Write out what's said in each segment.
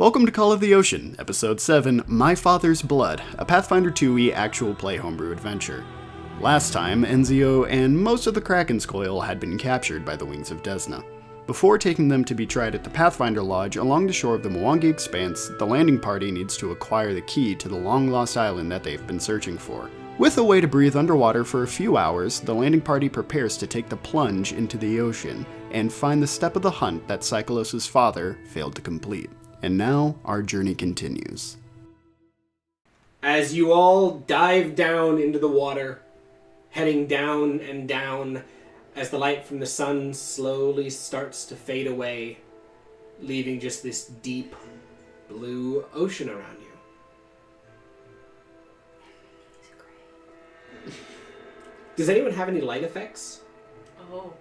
Welcome to Call of the Ocean, Episode 7, My Father's Blood, a Pathfinder 2e actual play homebrew adventure. Last time, Ensio and most of the Kraken's Coil had been captured by the Wings of Desna. Before taking them to be tried at the Pathfinder Lodge along the shore of the Mwangi Expanse, the landing party needs to acquire the key to the long-lost island that they've been searching for. With a way to breathe underwater for a few hours, the landing party prepares to take the plunge into the ocean and find the step of the hunt that Seikolos' father failed to complete. And now, our journey continues. As you all dive down into the water, heading down and down, as the light from the sun slowly starts to fade away, leaving just this deep blue ocean around you. Does anyone have any light effects? Oh.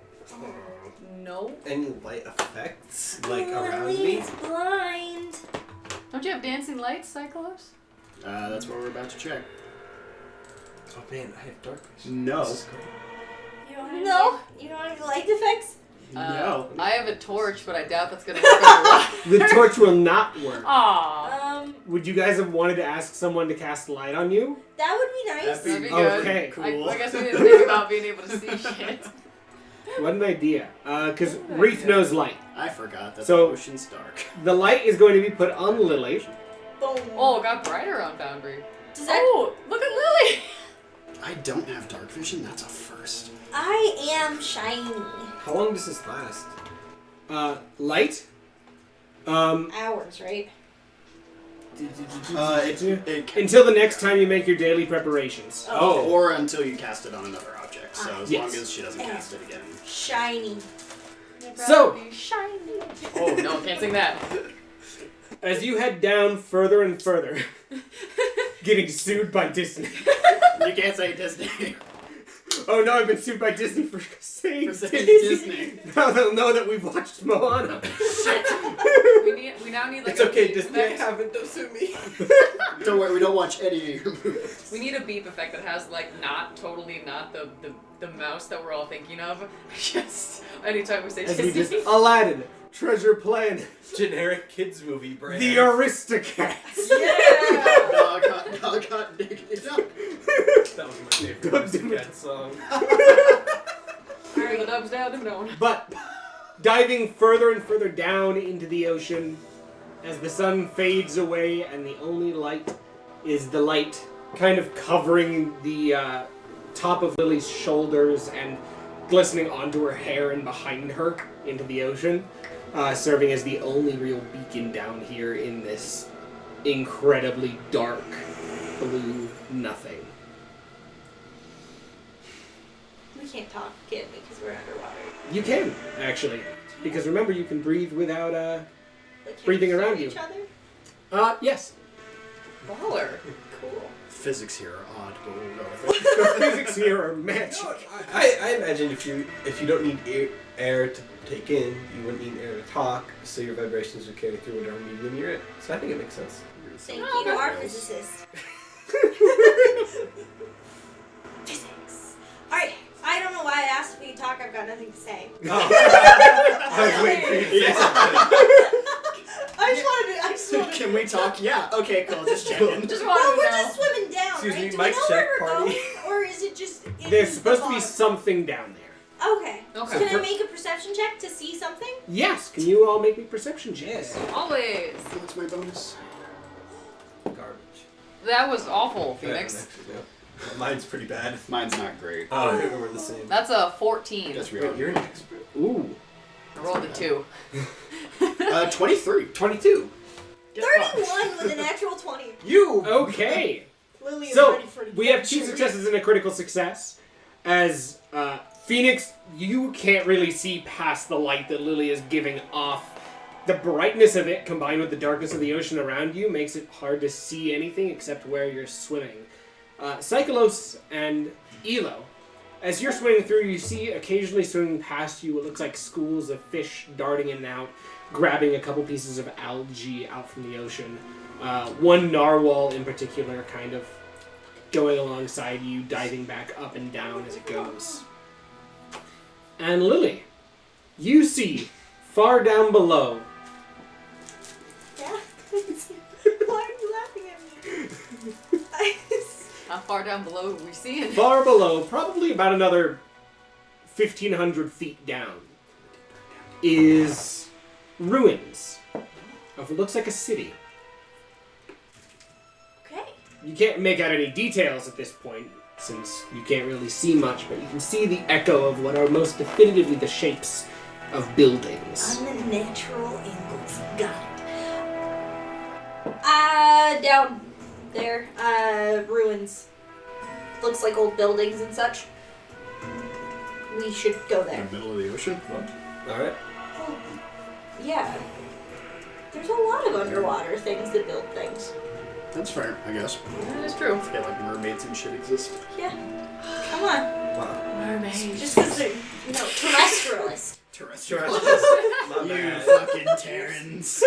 No. Any light effects, like, around me? Blind. Don't you have dancing lights, Seikolos? That's what we're about to check. Oh man, I have dark vision. No. This is great. You don't have any light effects? No. I have a torch, but I doubt that's gonna work on the The torch will not work. Aww. Would you guys have wanted to ask someone to cast light on you? That would be nice. That'd be good. Okay, cool. I guess we didn't think about being able to see shit. What an idea. Because Reef knows light. I forgot that So- the ocean's dark. The light is going to be put on Lily. Boom. Oh, it got brighter on Boundary. Does that... Oh, look at Lily! I don't have dark vision, that's a first. I am shiny. How long does this last? Light? Hours, right? Until the next time you make your daily preparations. Or until you cast it on another object, so as Yes. long as she doesn't cast it again. Shiny. So- Shiny. Oh, no, can't sing that. As you head down further and further, getting sued by Disney. You can't say Disney. Oh no, I've been sued by Disney for saying For saying Disney. Disney. Now they'll know that we've watched Moana. We now need like It's a okay, beep Disney, I effect. haven't, don't sue me. Don't worry, we don't watch any of your movies. We need a beep effect that has like not the mouse that we're all thinking of. Just anytime we say As we Disney. just Aladdin, Treasure Planet, Generic kids movie brand. The Aristocats. Yeah. Dog got diggity duck. That was my favorite Aristocats song. Hear the dubs down and down. But diving further and further down into the ocean as the sun fades away and the only light is the light kind of covering the top of Lily's shoulders and glistening onto her hair and behind her into the ocean, serving as the only real beacon down here in this incredibly dark blue nothing. We can't talk, can we? Because we're underwater. You can, actually. Because remember, you can breathe without, Like, can Breathing we around hear you. each other? Yes. Baller. Cool. Physics here are odd, but we'll go with it. Physics here are magic. I imagine if you don't need air to take in, you wouldn't need air to talk, so your vibrations would carry through whatever medium you're in. So I think it makes sense. Thank Oh, you, okay. our physicist. Physics. Alright, I don't know why I asked if we could talk. I've got nothing to say. I was waiting for you to say something. I just wanted to... Can we talk? Yeah. Okay, cool. Just checking. Just No, wanted we're to know. just swimming down, Excuse right? me, Do mic we know check, where we're party. going? Or is it just in There's the supposed to be bottom? something down there. Okay. Okay. Can I make a perception check to see something? Yes. Can you all make me perception checks? Always. What's my bonus? Garbage. That was awful, Phoenix. Actually, no. Mine's pretty bad. Mine's not great. Oh, we're the same. That's a 14. Guess we Wait, are. you're an expert. Ooh. I rolled a 2. 23. 22. 31 with a natural 20. You! Okay. Lily is So, ready for we have 2 adventure. successes and a critical success. As, Phoenix, you can't really see past the light that Lily is giving off. The brightness of it, combined with the darkness of the ocean around you, makes it hard to see anything except where you're swimming. Seikolos and Elo, as you're swimming through, you see occasionally swimming past you what looks like schools of fish darting in and out, grabbing a couple pieces of algae out from the ocean. One narwhal in particular kind of going alongside you, diving back up and down as it goes. And Lily, you see far down below Yeah. How far down below are we seeing? Far below, probably about another 1,500 feet down, is ruins of what looks like a city. Okay. You can't make out any details at this point, since you can't really see much, but you can see the echo of what are most definitively the shapes of buildings. Unnatural angles. Got it. Down there, ruins. Looks like old buildings and such. We should go In there. the middle of the ocean? Alright. Well, yeah. There's a lot of underwater things that build things. That's fair, I guess. That is true. Yeah, like mermaids and shit exist. Yeah. Come on. Wow. Mermaids. Just because they're, terrestrialists. Terrestrial. My You bad. fucking Terrans.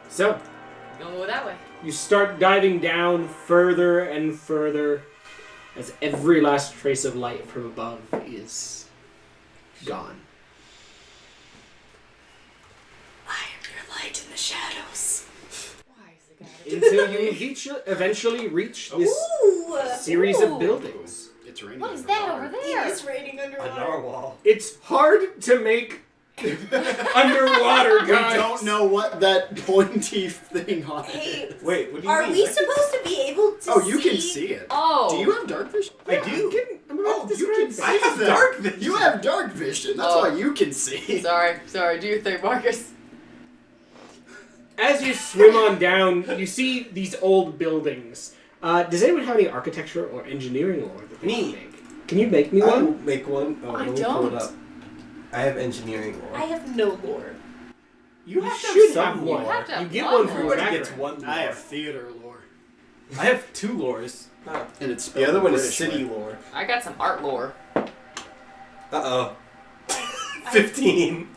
So, Gonna go that way. you start diving down further and further as every last trace of light from above is gone. I am your light in the shadows. Why is the guy? Until you eventually reach this Ooh! series Ooh. of buildings. It's raining. What is that over It there? is raining A underwater. narwhal. It's hard to make underwater, We guys. don't know what that pointy thing on it Hey, is. Wait, what do you are mean? we supposed to be able to Oh, see? you can see it. Oh. Do you have dark vision? I do. I'm about Oh, to you can describe see that. I have that. dark vision. You have dark vision. That's Oh. why you can see. Sorry. Do your thing, Marcus. As you swim on down, you see these old buildings. Does anyone have any architecture or engineering lore that they can Me. make? Can you make me I will one? make one. Oh, I let me pull it don't. up. I have engineering lore. I have no lore. You You have to should have have some one. You have to have You get one one lore. for your Everybody gets background. one lore. I have theater lore. I have 2 lores. Oh. And it's The other one is British city way. lore. I got some art lore. Uh-oh. 15.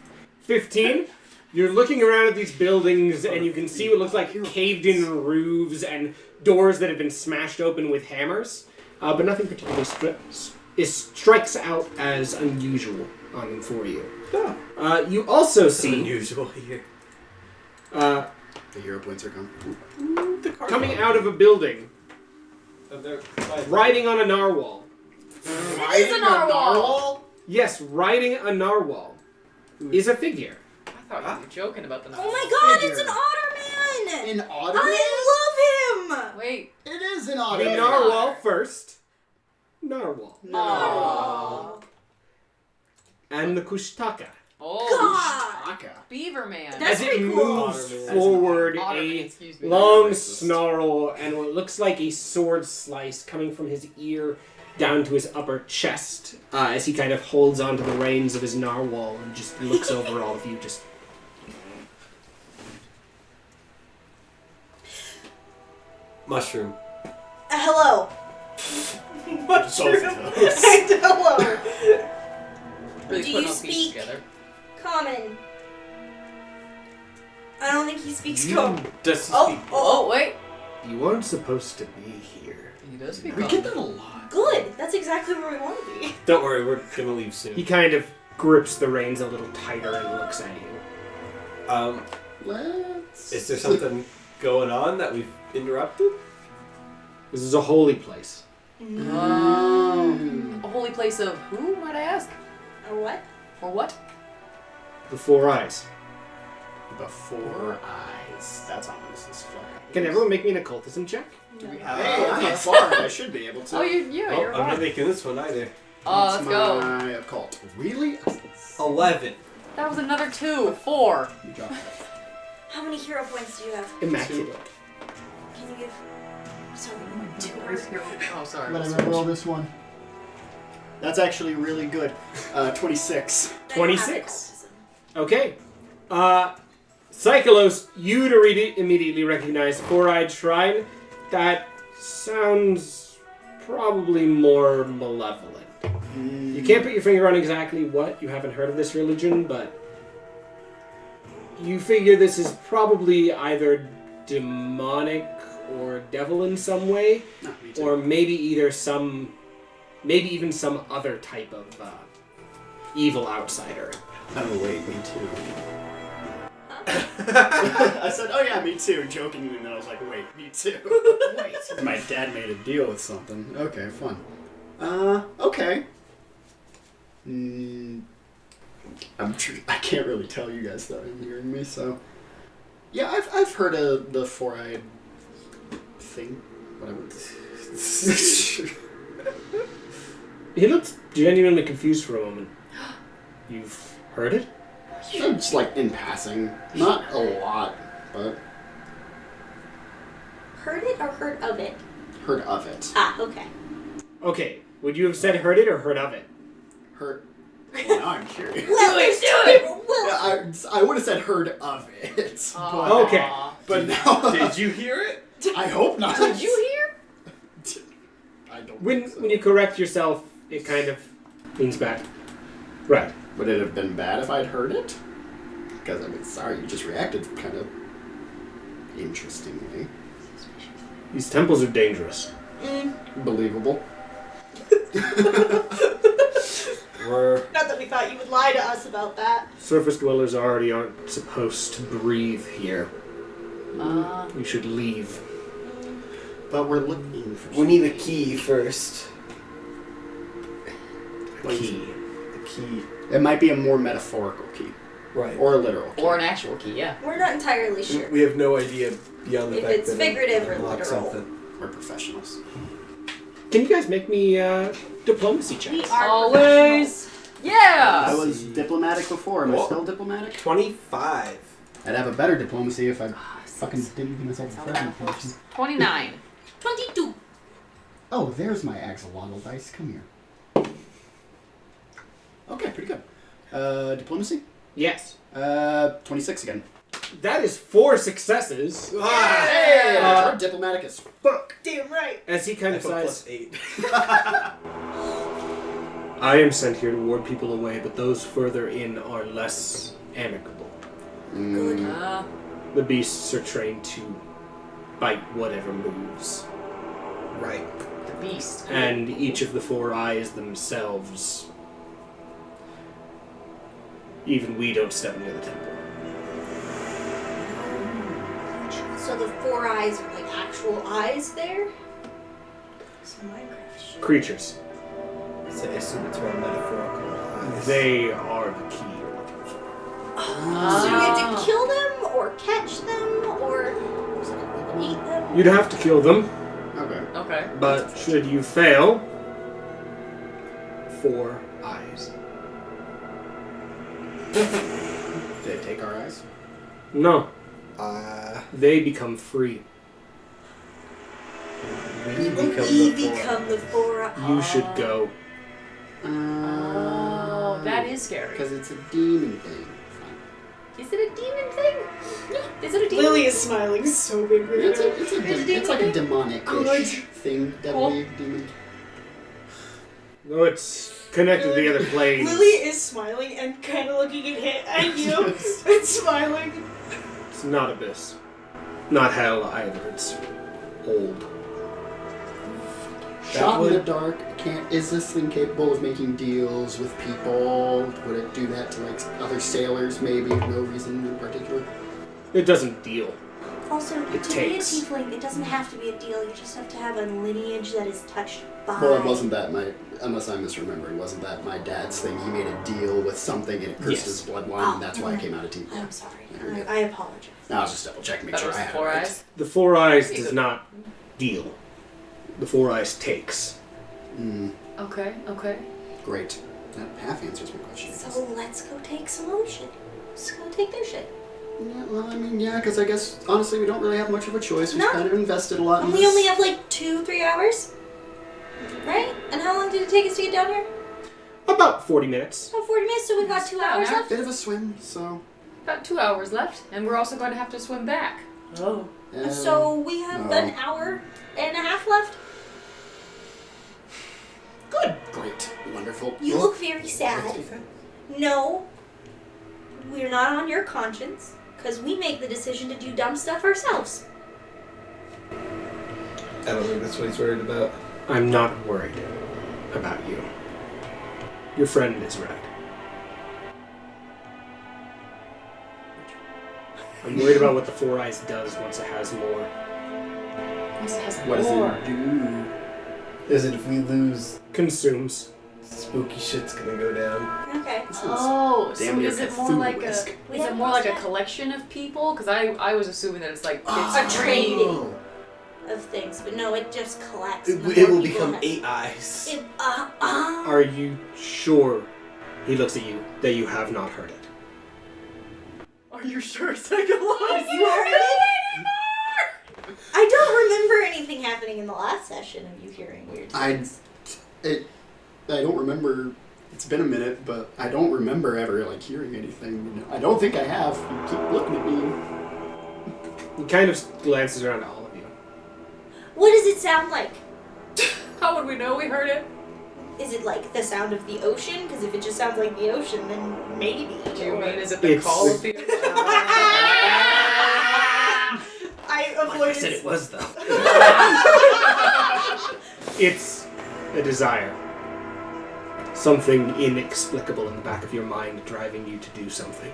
15. You're looking around at these buildings and you can see what looks like caved-in roofs and doors that have been smashed open with hammers, but nothing particularly strikes out as unusual on them for you. Oh. You also It's see unusual here. uh, The hero points are gone. The card coming out of a building, of their riding on a narwhal. It is a narwhal. Yes, riding a narwhal is a figure. I thought you were joking about the Oh my god, it's an otter man! An otter? I love him! Wait. It is an The otter. narwhal first. Narwhal. Aww. And the kushtaka. Oh. God! Aka. Beaver man. That's As it pretty cool. moves Otter man. forward, Otter man, a excuse me. long Racist. snarl and what looks like a sword slice coming from his ear down to his upper chest as he kind of holds onto the reins of his narwhal and just looks over all of you. Just Mushroom. Hello. Both of those. Hello. Really Do putting you those pieces speak together. common? I don't think he speaks common. Does he Oh, speak? Oh, wait. you weren't supposed to be here. He does speak We common. get that a lot. Good. That's exactly where we want to be. Don't worry, we're gonna leave soon. He kind of grips the reins a little tighter and looks at you. Let's. Is there something going on that we've interrupted? This is a holy place. A holy place of who, might I ask? A what? Or what? The four eyes. Before eyes. That's ominous as fuck. Can everyone make me an occultism check? Do we Hey, have I'm a bard. I should be able to. Oh, Oh, you're I'm not right. making this one either. Oh, What's let's go. my occult? Really? 11. That was another 2. 4. You dropped it. How many hero points do you have? Immaculate. Can you give? Sorry, 2 Oh, sorry. But I'm gonna roll this one. That's actually really good. 26. 26. Okay. Seikolos, you'd immediately recognize Four-Eyed Shrine. That sounds probably more malevolent. You can't put your finger on exactly what. You haven't heard of this religion, but you figure this is probably either demonic or devil in some way, No, me too. or maybe even some other type of evil outsider. Oh wait, me too. I said, oh yeah, me too, jokingly, and then I was like, wait, me too. Wait. My dad made a deal with something. Okay, fun. Okay. I can't really tell you guys that I'm hearing me, so... Yeah, I've heard of the four-eyed thing. Whatever. He looked genuinely confused for a moment. You've heard it? Just like in passing. Not a lot, but... Heard it or heard of it? Heard of it. Ah, okay. Okay, would you have said heard it or heard of it? Heard... Well, now I'm curious. Well, Yeah, I would have said heard of it. But, Okay. but now... Did you hear it? I hope not. Did you hear? I don't When think so. when you correct yourself, it kind of leans back. Right. Would it have been bad if I'd heard it? Because, I mean, sorry, you just reacted kind of interestingly. These temples are dangerous. Believable. Not that we thought you would lie to us about that. Surface dwellers already aren't supposed to breathe here. We should leave. But we're looking for... We need a key first. Key. The key. It might be a more metaphorical key. Right. Or a literal key. Or an actual key, yeah. We're not entirely sure. We have no idea beyond the If fact it's that figurative or unlock literal. something. We're professionals. Can you guys make me diplomacy We checks? are Always. I Yeah. was diplomatic before. Am I still diplomatic? 25. I'd have a better diplomacy if I fucking didn't give myself a That's friend how that information. 29. 22. Oh, there's my axolotl dice. Come here. Okay, pretty good. Diplomacy? Yes. 26 again. That is 4 successes. Hey! Uh, we're diplomatic as fuck. Damn right. As he kind I of put sighs, plus 8. I am sent here to ward people away, but those further in are less amicable. Good. The beasts are trained to bite whatever moves. Right. The beast. And each of the 4 eyes themselves. Even we don't step near the temple. So the 4 eyes are like actual eyes there? Some Minecraft shit. Creatures. So I assume it's more metaphorical. They are the key you're looking for. So do we have to kill them or catch them or eat them? You'd have to kill them, Okay. Okay. but should you fail, 4 eyes. They take our eyes? No, Uh, they become free. we We become become the 4 eyes. You should go. Oh, that is scary. Because it's a demon thing. Is it a demon thing? Is it a demon? Lily is smiling so big right It's, now. it's like a demonic-ish thing. Deadly demon. No, it's connected to the other planes. Lily is smiling and kind of looking at you and smiling. It's not abyss. Not hell either. It's old. Shot in the dark. Is this thing capable of making deals with people? Would it do that to like other sailors? Maybe no reason in particular. It doesn't deal. Also, It to takes. be a tiefling, it doesn't have to be a deal. You just have to have a lineage that is touched by... Well, it wasn't that unless I'm misremembering, wasn't that my dad's thing? He made a deal with something and it cursed Yes. his bloodline, and that's why I came out of team. I'm sorry. Yeah. I apologize. No, I was just double checking, make That sure was I the had 4 it right. eyes. The 4 eyes does not deal. The 4 eyes takes. Okay, okay. Great. That half answers my question. So let's go take some more shit. Let's go take their shit. Yeah, well, I mean, yeah, because I guess honestly we don't really have much of a choice. We've No. kind of invested a lot in And this. we only have like 2-3 hours? Right? And how long did it take us to get down here? About 40 minutes. About 40 minutes, so we've got 2 hours left? Bit of a swim, so. About 2 hours left, and we're also going to have to swim back. Oh. um, So we have no. an hour and a half left? Good. Great. Wonderful. You look very sad. No, we're not on your conscience, because we make the decision to do dumb stuff ourselves. I don't think that's what he's worried about. I'm not worried about you. Your friend is right. I'm worried about what the Four Eyes does once it has more. What does it do? Is it if we lose, Consumes. spooky shit's gonna go down? Okay. Oh, so Damn near is it more like a Cthulhu-esque. We is it have more like a that? collection of people? Because I was assuming that it's like A it's trading of things, but no, it just collects. It The will more people become have- 8 eyes. Are you sure, he looks at you, that you have not heard it? Are you sure, Seikolos? You heard it? I don't remember anything happening in the last session of you hearing weird things. I don't remember. It's been a minute, but I don't remember ever hearing anything. I don't think I have. You keep looking at me. He kind of glances around at all of you. What does it sound like? How would we know we heard it? Is it like the sound of the ocean? Because if it just sounds like the ocean, then maybe. Do you mean is it the It's- call of the I avoided. was though. It's a desire. Something inexplicable in the back of your mind driving you to do something.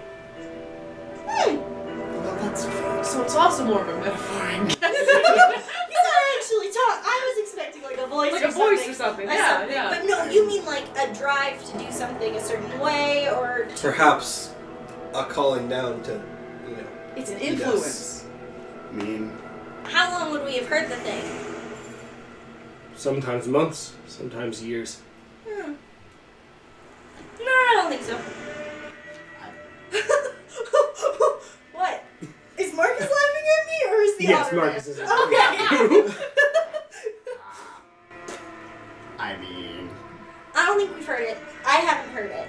Well, that's So it's also more of a metaphor, I guess. He's not actually talking. I was expecting like a voice Like or a something. voice or something. Or Yeah, something. yeah. But no, you mean like a drive to do something a certain way or to... perhaps a calling down to, It's an He does. influence. I mean, How long would we have heard the thing? Sometimes months, sometimes years. No, I don't think so. What? Is Marcus laughing at me or is the Yes, other Marcus man? is. Okay. I mean, I don't think we've heard it. I haven't heard it.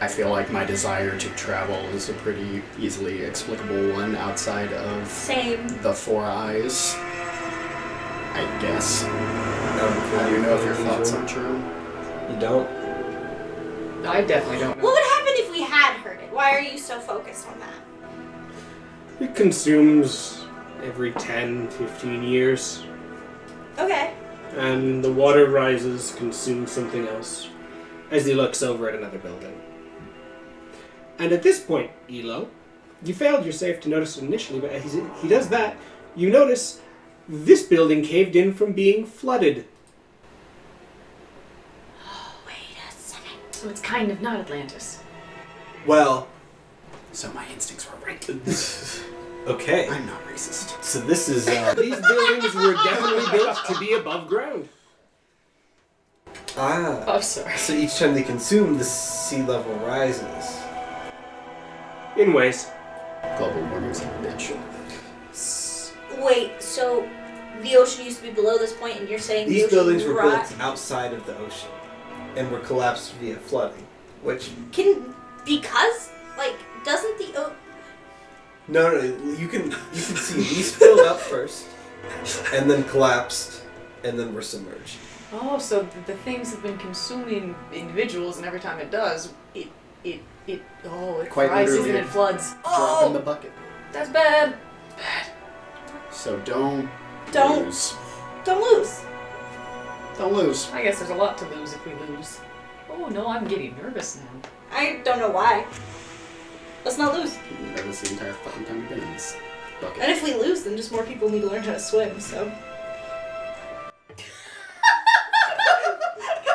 I feel like my desire to travel is a pretty easily explicable one outside of Same. the Four Eyes. I guess. How How do you know if your thoughts are true? You don't? I definitely don't know. What would happen if we had heard it? Why are you so focused on that? It consumes every 10, 15 years. Okay. And the water rises, consumes something else, as he looks over at another building. And at this point, Elo, you failed your save to notice it initially, but as he does that, you notice this building caved in from being flooded. Wait a second. So it's kind of not Atlantis. Well, So my instincts were right. okay. I'm not racist. So this is, These buildings were definitely built to be above ground. Oh, sorry. So each time they consume, the sea level rises. In ways. Global warming's a bitch. Wait, so the ocean used to be below this point, and you're saying These the ocean buildings were ri- built outside of the ocean and were collapsed via flooding. Which doesn't the no, you can see these filled up first, and then collapsed, and then were submerged. Oh, so the things have been consuming individuals, and every time it does, it Quite rises and literally it floods. Drop in the Oh, bucket. that's bad. So don't Don't. lose. don't lose. Don't lose. I guess there's a lot to lose if we lose. Oh no, I'm getting nervous now. I don't know why. Let's not lose. You've never the entire fucking time you've been in this bucket. And if we lose, then just more people need to learn how to swim. So.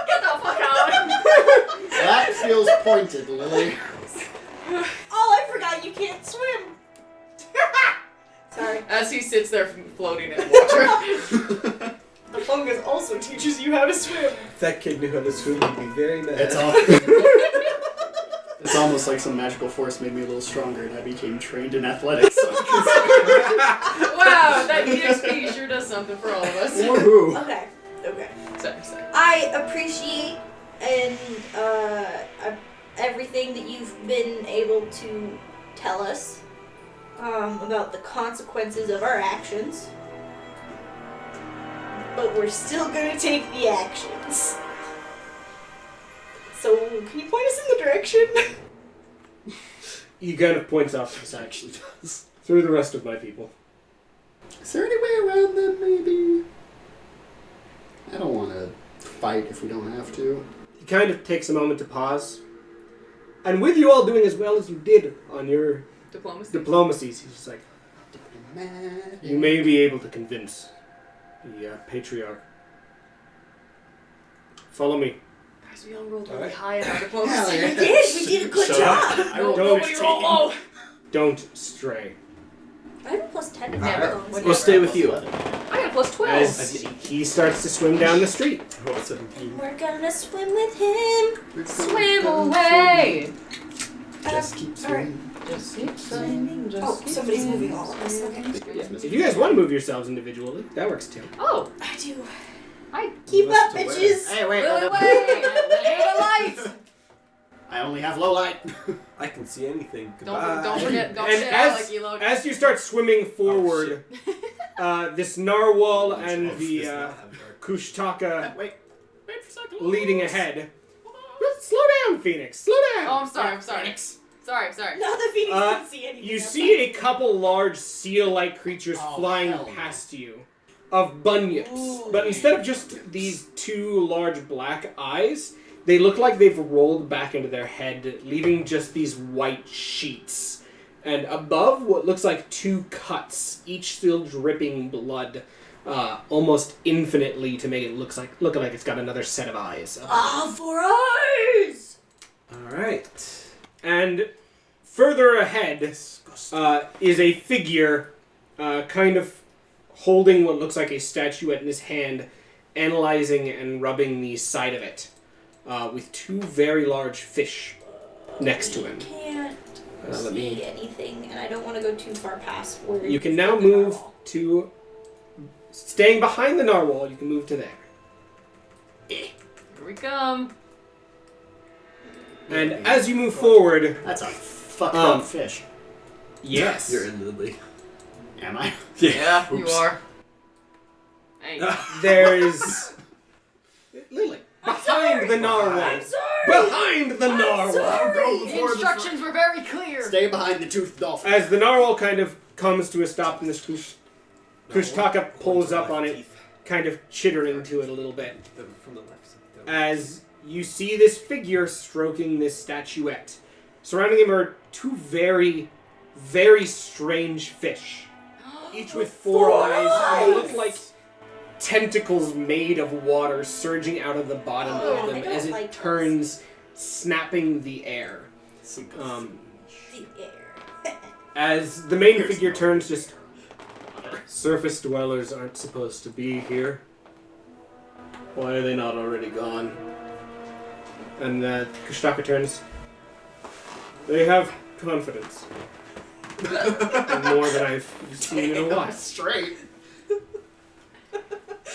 Get the fuck out! That feels pointed, Lily. Oh, I forgot you can't swim. Sorry. As he sits there floating in water. The fungus also teaches you how to swim. If that kid knew how to swim, he'd be very mad. It's all. It's almost like some magical force made me a little stronger, and I became trained in athletics. So Wow, that EXP sure does something for all of us. Woohoo! Okay. Okay. Sorry. I appreciate and everything that you've been able to tell us about the consequences of our actions. But we're still gonna take the actions. So, can you point us in the direction? He kind of points off to the side. Actually does. Through the rest of my people. Is there any way around them, maybe? I don't want to fight if we don't have to. He kind of takes a moment to pause. And with you all doing as well as you did on your Diplomacy. Diplomacy. He's just like, you may be able to convince the Patriarch. Follow me. Guys, we all rolled really Alright. high in our diplomacy. We did a good Shut job. up. I rolled Nobody roll low. Don't stray. I have a +10 in Never. diplomacy. We'll stay with you. I got a plus 12. As he starts to swim down the street. Roll 17. We're gonna swim with him. Swim away. Just keep swimming. Just keep swimming. Oh, somebody's moving all of us. Okay. If you guys want to move yourselves individually, that works too. Oh, I do. hi. Keep What's up, to wear? bitches. Hey, wait. Lily, wait. Give the lights. I only have low light. I can see anything. Don't Goodbye. forget. Don't And forget as, Alec, Elo. as you start swimming forward, this narwhal and Does the not have dark. Kushtaka Wait for a second. leading ahead. Slow down, Phoenix. Slow down. Oh, I'm sorry. Phoenix. Sorry. Now the Phoenix Uh, can see anything. You else. see a couple large seal-like creatures Oh, flying hell no. past you, of bunyips. Ooh. But instead of just these two large black eyes, they look like they've rolled back into their head, leaving just these white sheets. And above, what looks like two cuts, each still dripping blood, almost infinitely to make it look like it's got another set of eyes. Ah, 4 eyes. Alright. And further ahead is a figure, kind of holding what looks like a statuette in his hand, analyzing and rubbing the side of it, with two very large fish next to him. Can't Let see me. anything, and I don't want to go too far past where You can now move to, staying behind the narwhal. You can move to there. Here we come. And as you move forward, That's a fucked up fish. yes, You're in Lily. Am I? Yeah, you Oops. are. Hey. there's Lily behind the narwhal. I'm sorry. Behind the narwhal. The instructions were very clear. Stay behind the toothed dolphin. As the narwhal kind of comes to a stop and this Kushtaka pulls up on it, kind of chittering to it a little bit. From the left side. As you see this figure stroking this statuette. Surrounding him are two very, very strange fish. Each with four eyes. And they look like tentacles made of water surging out of the bottom of them I don't as it like turns, snapping the air. Um, The air. As the main figure turns, just surface dwellers aren't supposed to be here. Why are they not already gone? And Kushtaka turns. They have confidence. More than I've seen in a while. Straight.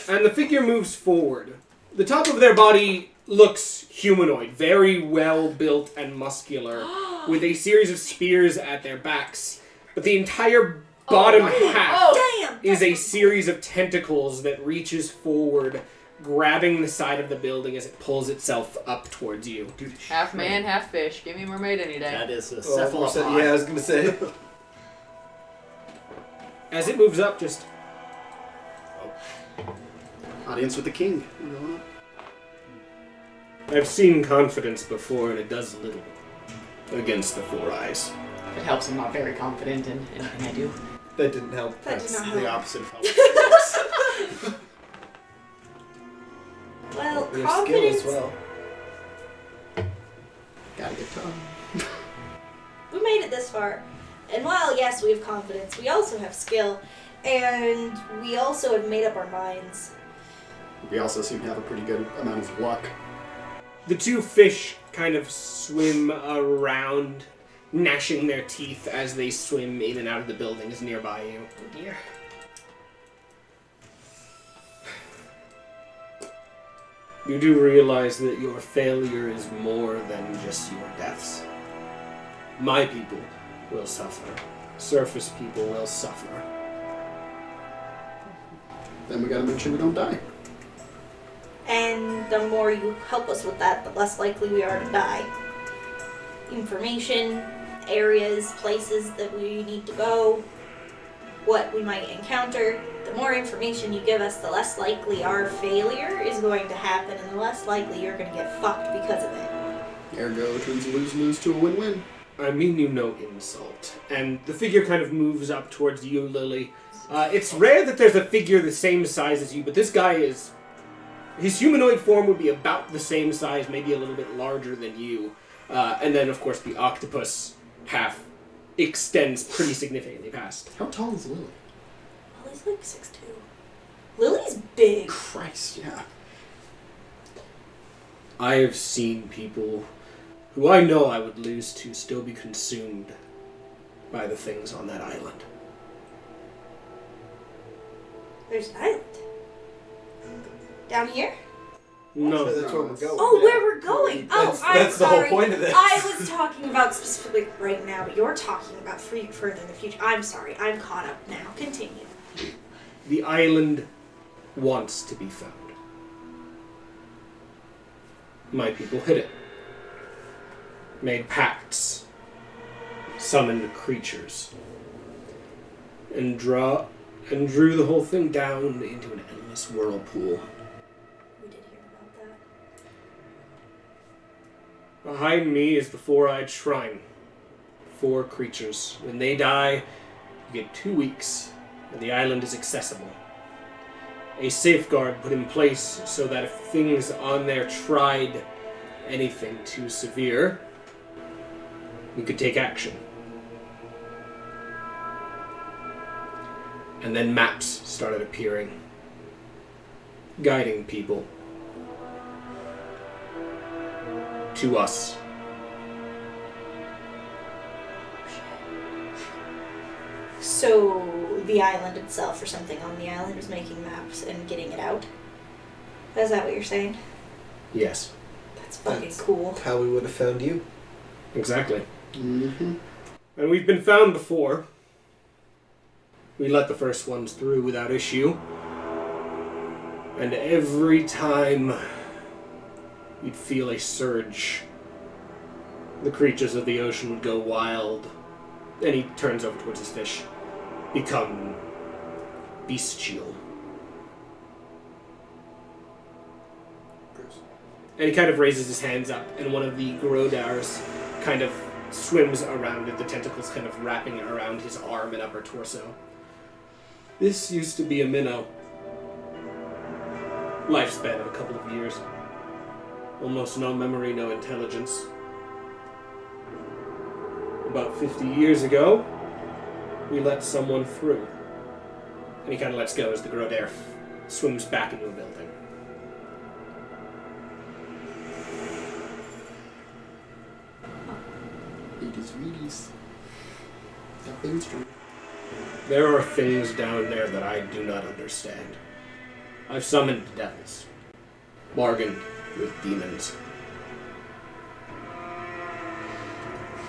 And the figure moves forward. The top of their body looks humanoid, very well built and muscular, with a series of spears at their backs. But the entire bottom half Damn. is a series of tentacles that reaches forward, grabbing the side of the building as it pulls itself up towards you. Half man, half fish. Give me a mermaid any day. That is a Oh, cephalopod. yeah, I was gonna say. As it moves up, just Audience with the king. I've seen confidence before, and it does little against the four eyes. It helps I'm not very confident in anything I do. That didn't help. That did That's not the help. opposite of help. Well, Your confidence. skill as well. Gotta get tongue. We made it this far. And while, yes, we have confidence, we also have skill. And we also have made up our minds. We also seem to have a pretty good amount of luck. The two fish kind of swim around, gnashing their teeth as they swim in and out of the buildings nearby you. Oh dear. You do realize that your failure is more than just your deaths. My people will suffer. Surface people will suffer. Then we gotta make sure we don't die. And the more you help us with that, the less likely we are to die. Information, areas, places that we need to go, what we might encounter. The more information you give us, the less likely our failure is going to happen, and the less likely you're going to get fucked because of it. Ergo, it turns lose-lose to a win-win. I mean you no insult. And the figure kind of moves up towards you, Lily. It's rare that there's a figure the same size as you, but this guy is... His humanoid form would be about the same size, maybe a little bit larger than you. And then, of course, the octopus half extends pretty significantly past. How tall is Lily? Lily's like 6'2". Lily's big. Christ, yeah. I have seen people who I know I would lose to still be consumed by the things on that island. There's an island. Down here? No. So that's where we're going. Oh, where we're going. That's the whole point of this. I was talking about specifically right now, but you're talking about further in the future. I'm sorry. I'm caught up now. Continue. The island wants to be found. My people hid it. Made pacts. Summoned creatures. And drew the whole thing down into an endless whirlpool. We did hear about that. Behind me is the four-eyed shrine. 4 creatures. When they die, you get 2 weeks, and the island is accessible. A safeguard put in place so that if things on there tried anything too severe, we could take action. And then maps started appearing, guiding people to us. So the island itself, or something on the island, was making maps and getting it out? Is that what you're saying? Yes, That's fucking That's cool. how we would have found you. exactly. Mm-hmm. And we've been found before. We let the first ones through without issue. And every time you'd feel a surge, the creatures of the ocean would go wild. And he turns over towards his fish. Become bestial. And he kind of raises his hands up, and one of the Grodars kind of swims around it, the tentacles kind of wrapping around his arm and upper torso. This used to be a minnow. Lifespan of a couple of years. Almost no memory, no intelligence. About 50 years ago, we let someone through. And he kind of lets go as the Grodar swims back into a building. Wheaties. That thing's true. There are things down there that I do not understand. I've summoned devils. Bargained with demons.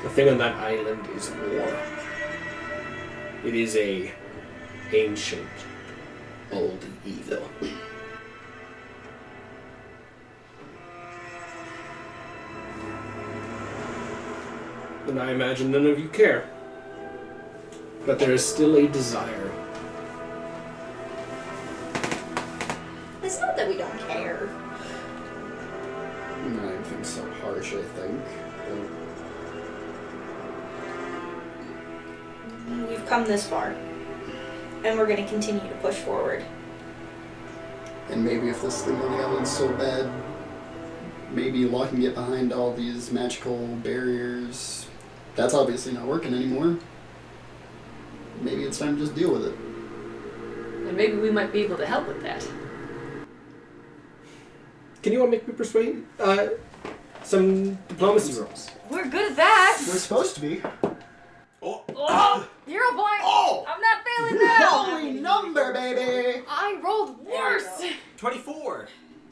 The thing on that island is war. It is a ancient, old evil. And I imagine none of you care. But there is still a desire. It's not that we don't care. Not anything so harsh, I think. We've come this far. And we're going to continue to push forward. And maybe if this thing on the island's so bad, maybe locking it behind all these magical barriers, that's obviously not working anymore. Maybe it's time to just deal with it. And maybe we might be able to help with that. Can you all make me persuade some diplomacy rolls? We're good at that. We're supposed to be. Oh, 0 point. Oh! I'm not failing now. Holy number, baby! I rolled worse. 24.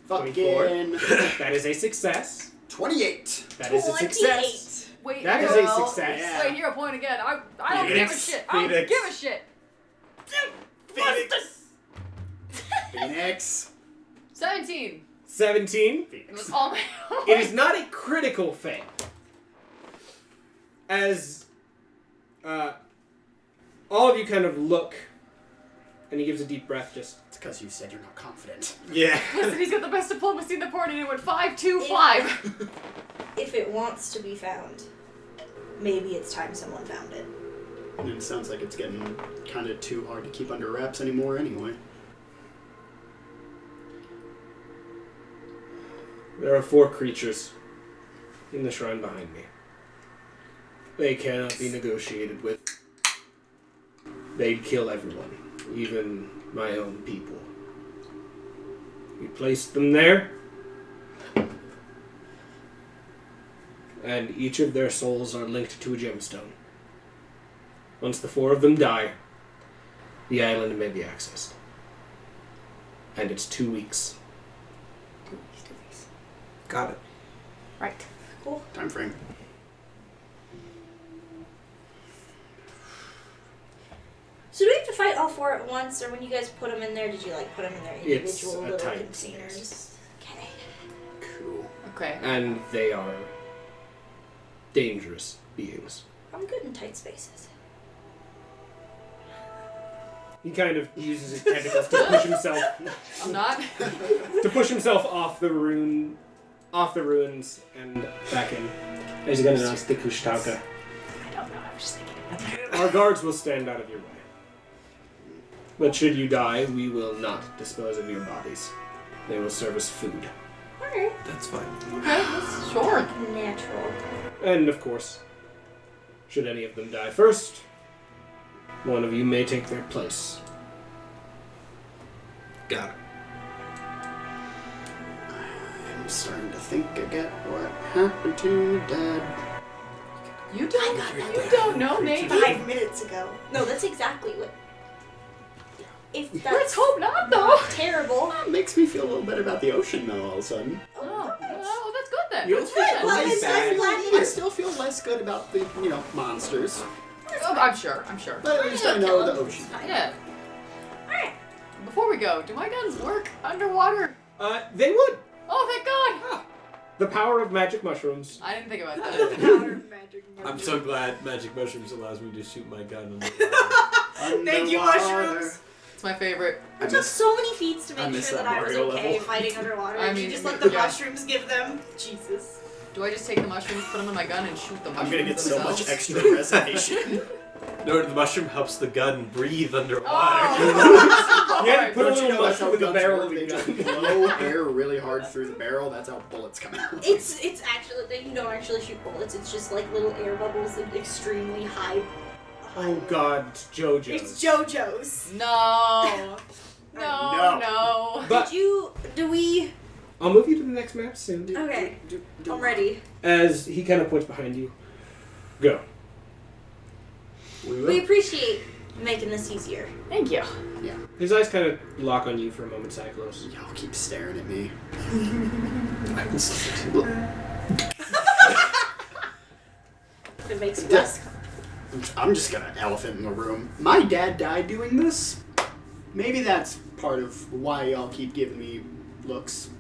Fucking That is a success. 28. That is a success. Wait, That is no. a success. Yeah. Wait, 0 point again. I don't give a Phoenix. shit. I don't Phoenix. give a shit. Phoenix. Phoenix. 17. 17. It was all my own. It is not a critical fail. As all of you kind of look, and he gives a deep breath, just... It's because you said you're not confident. Yeah. Listen, he's got the best diplomacy in the party, and it went 5-2-5. If it wants to be found, maybe it's time someone found it. And it sounds like it's getting kind of too hard to keep under wraps anymore anyway. There are 4 creatures in the shrine behind me. They cannot be negotiated with. They'd kill everyone, even my own people. We placed them there, and each of their souls are linked to a gemstone. Once the 4 of them die, the island may be accessed. And it's 2 weeks. 2 weeks. Got it. Right. Cool. Time frame. So do we have to fight all 4 at once, or when you guys put them in there, did you like put them in their It's individual a little tight containers? Okay. Cool. Okay. And they are dangerous beings. I'm good in tight spaces. He kind of uses his tentacles to push himself I'm not. off the ruins and back in. As he's gonna announce the Kushtauka. I don't know. I was just thinking. Our guards will stand out of your way. But should you die, we will not dispose of your bodies. They will serve as food. Alright. That's fine. Okay. Sure. Natural. And of course, should any of them die first, one of you may take their place. Got it. I'm starting to think I get what happened to Dad. You don't know, maybe. 5 minutes ago. No, that's exactly what. If that's Let's hope not, though. terrible. That makes me feel a little better about the ocean, though, all of a sudden. Oh, well, that's good then. You That's don't good. feel Well, less I'm glad I still feel less good about the, monsters. Oh, I'm sure. But at least I know the ocean. Yeah. Alright. Before we go, do my guns work underwater? They would. Oh, thank God. The power of magic mushrooms. I didn't think about that. I'm so glad magic mushrooms allows me to shoot my gun. Thank you, mushrooms. It's my favorite. I It took miss, so many feats to I make miss sure that that I was Mario okay level. fighting underwater. I And you mean, just let the yeah. mushrooms give them. Jesus. Do I just take the mushrooms, put them in my gun, and shoot the I'm mushrooms gonna get so themselves? much extra resonation. No, the mushroom helps the gun breathe underwater. Oh! Yeah, put a Don't you little know that's how mushroom in the guns barrel work? of They the just gun. blow air really hard through the barrel. That's how bullets come out. It's actually, you don't actually shoot bullets. It's just like little air bubbles and extremely high. Oh God, it's JoJo's. It's JoJo's. No. No. But Do we? I'll move you to the next map soon. Okay. I'm ready. As he kind of points behind you. Go. We appreciate making this easier. Thank you. Yeah. His eyes kind of lock on you for a moment, Seikolos. Y'all keep staring at me. It makes less. I'm just gonna elephant in the room. My dad died doing this. Maybe that's part of why y'all keep giving me looks.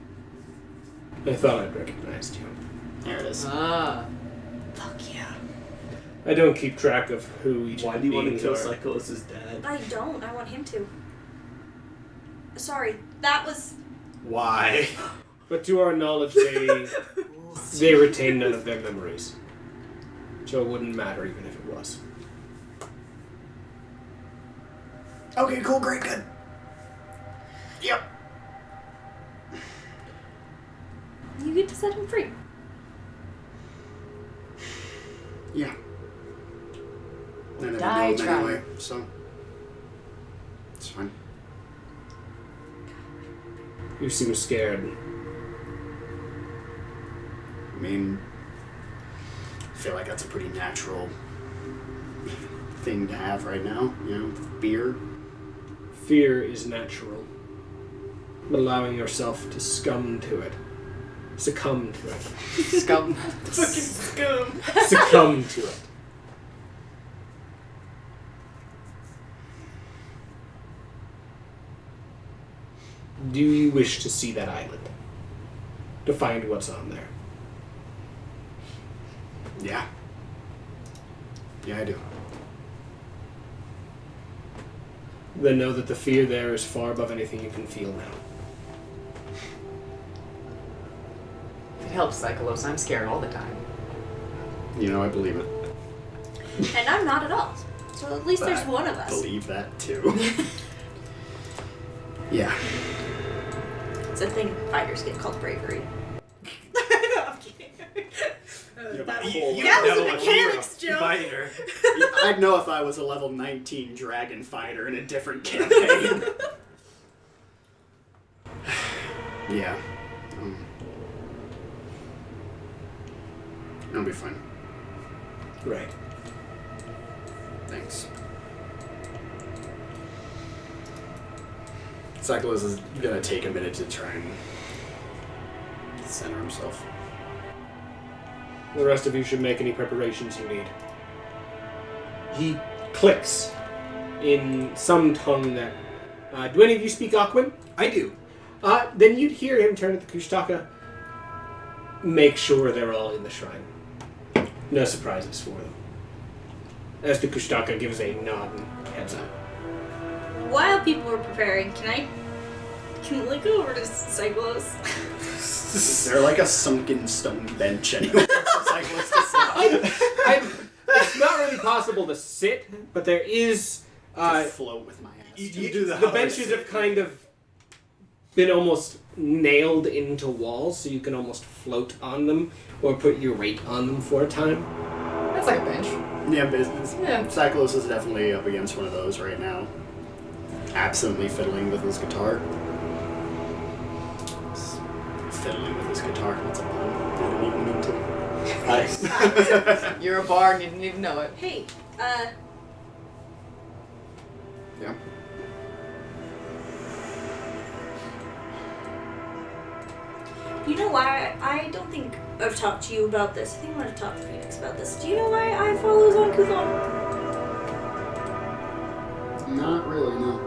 I thought I'd recognized you. There it is. Ah. Fuck yeah. I don't keep track of who each Why of do the you want to beings kill are. Seikolos' dad? I don't. I want him to. Sorry. That was. Why? But to our knowledge, they retain none of their memories. So it wouldn't matter even if it was. Okay, cool, great, good. Yep. You get to set him free. Yeah. I never Die knew him trying. anyway, so it's fine. You seem scared. I mean, I feel like that's a pretty natural thing to have right now, fear. Fear is natural. But allowing yourself to succumb to it. Succumb to it. Scum. Fucking scum. Succumb to it. Do you wish to see that island? To find what's on there? Yeah. Yeah, I do. Then know that the fear there is far above anything you can feel now. It helps, Seikolos. I'm scared all the time. I believe it. And I'm not at all. So at least there's I one of us. believe that too. Yeah. It's a thing fighters get called bravery. No, I'm kidding. That was a mechanics joke. Fighter. I'd know if I was a level 19 dragon fighter in a different campaign. Yeah. It'll be fine. Right. Thanks. Seikolos is gonna take a minute to try and center himself. The rest of you should make any preparations you need. He clicks in some tongue that... do any of you speak Aquan? I do. Then you'd hear him turn to the Kushtaka. Make sure they're all in the shrine. No surprises for them. As the Kushtaka gives a nod and heads up. While people were preparing, can we go over to Seikolos? Is there like a sunken stone bench anywhere for Seikolos to sit on? It's not really possible to sit, but there is... To float with my ass. You do the benches have kind of been almost nailed into walls, so you can almost float on them or put your weight on them for a time. That's like a bench. Yeah, business. Yeah. Seikolos is definitely up against one of those right now. Absently fiddling with his guitar. Fiddling with his guitar. That's a pun. I didn't even mean to. Nice. You're a bar and you didn't even know it. Hey, Yeah. you know why? I don't think I've talked to you about this. I think I might have talked to Phoenix about this. Do you know why I follow Zonkuthon? Not really, no.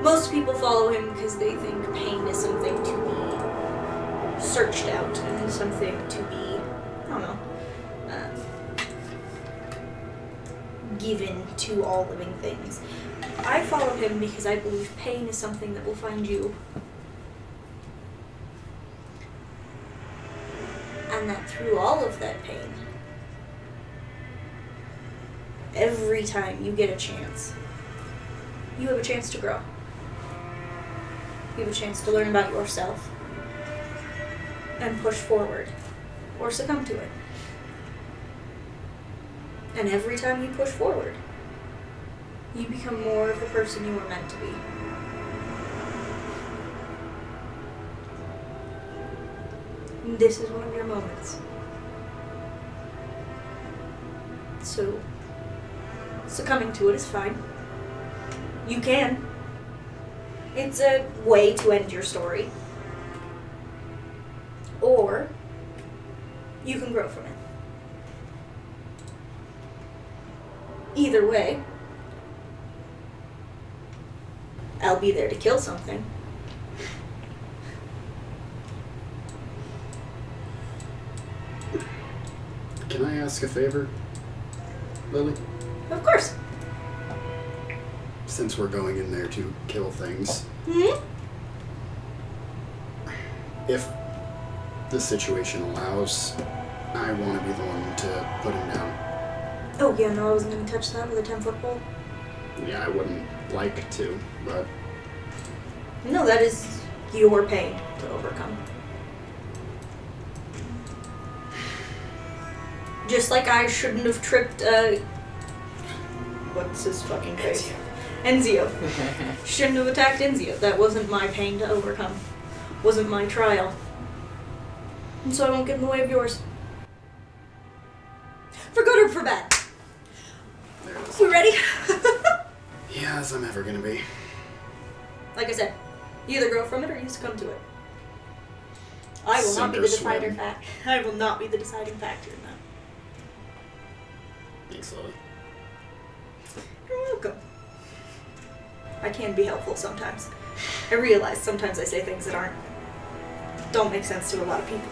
Most people follow him because they think pain is something to be searched out and something to be, I don't know, given to all living things. I follow him because I believe pain is something that will find you. And that through all of that pain, every time you get a chance, you have a chance to grow. You have a chance to learn about yourself and push forward or succumb to it. And every time you push forward, you become more of the person you were meant to be. And this is one of your moments. So, succumbing to it is fine. You can. It's a way to end your story. Or, you can grow from it. Either way, I'll be there to kill something. Can I ask a favor, Lily? Of course. Since we're going in there to kill things, if the situation allows, I want to be the one to put him down. Oh yeah, no, I wasn't going to touch that with a 10-foot pole. Yeah, I wouldn't like to, but No, that is your pain to overcome. Just like I shouldn't have tripped, what's his fucking face? Ensio. Shouldn't have attacked Ensio. That wasn't my pain to overcome. Wasn't my trial. And so I won't get in the way of yours. For good or for bad. there it is. We ready? Yeah, as I'm ever gonna be. Like I said, you either grow from it or you succumb to it. I will not be the Sink or swim. deciding fact. I will not be the deciding factor in that. Thanks, Lily. You're welcome. I can be helpful sometimes. I realize sometimes I say things that don't make sense to a lot of people.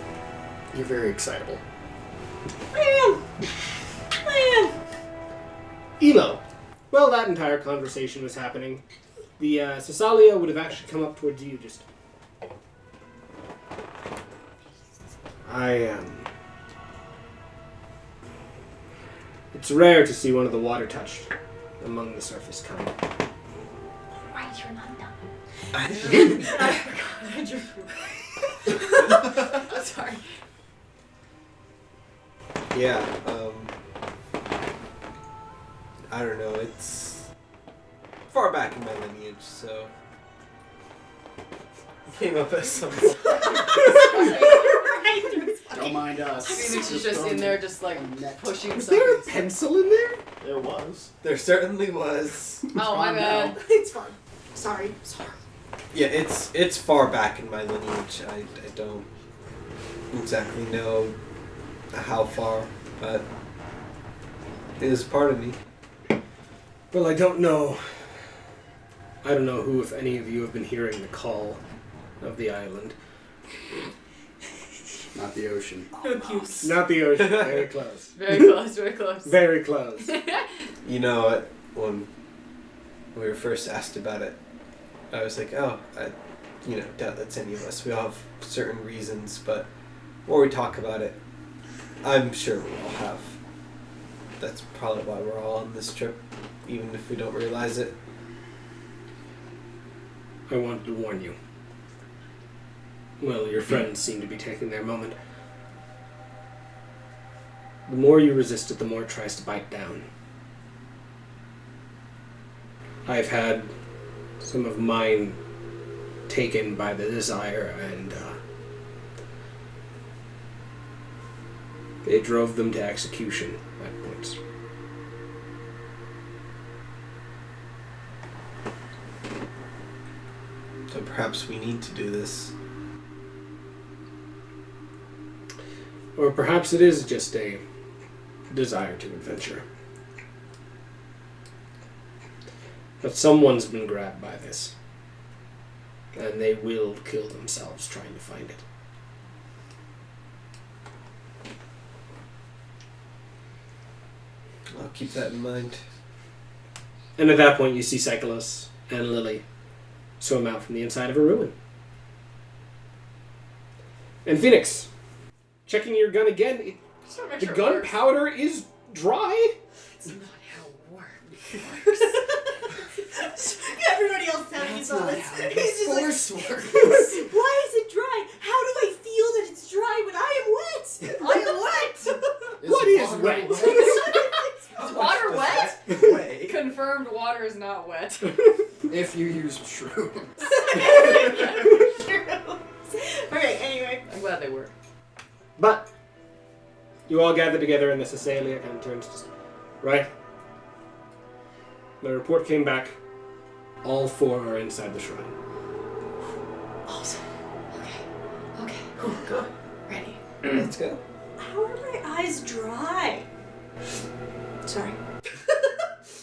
You're very excitable. I am. Elo. Well, that entire conversation was happening. The Cesalia would have actually come up towards you just... It's rare to see one of the water-touched among the surface kind. Right, you're not done. Sorry. Yeah, I don't know, it's far back in my lineage, so came up as something. Don't mind us. Phoenix is just in there, just like pushing Was there a something. pencil in there? There was. There certainly was. Oh my bad. It's fine. Sorry. Yeah, it's far back in my lineage. I don't exactly know how far, but it is part of me. Well, I don't know who, if any of you, have been hearing the call of the island. Not the ocean. Not the ocean. Very close. Very close, very close. Very close. You know, when we were first asked about it, I was like, oh, I doubt that's any of us. We all have certain reasons, but the more we talk about it, I'm sure we all have. That's probably why we're all on this trip, even if we don't realize it. I wanted to warn you. Well, your friends seem to be taking their moment. The more you resist it, the more it tries to bite down. I've had some of mine taken by the desire, and they drove them to execution at points. So perhaps we need to do this. Or perhaps it is just a desire to adventure. But someone's been grabbed by this. And they will kill themselves trying to find it. I'll keep that in mind. And at that point you see Seikolos and Lily swim out from the inside of a ruin. And Phoenix, checking your gun again, Just wanna make the sure it works. gunpowder is dry. It's not how it works. Everybody else telling you about this. He's just like, Force works. why is it dry? How do I feel that it's dry when I am wet? I am wet. What is wet? Is water wet? Way. Confirmed water is not wet. If you use shrooms. Okay, anyway. I'm glad they were. But you all gather together and the Cecilia kind of turns to... Right? The report came back. All 4 are inside the shrine. Awesome. Okay. Whew, go. Ready. Let's go. How are my eyes dry? Sorry. I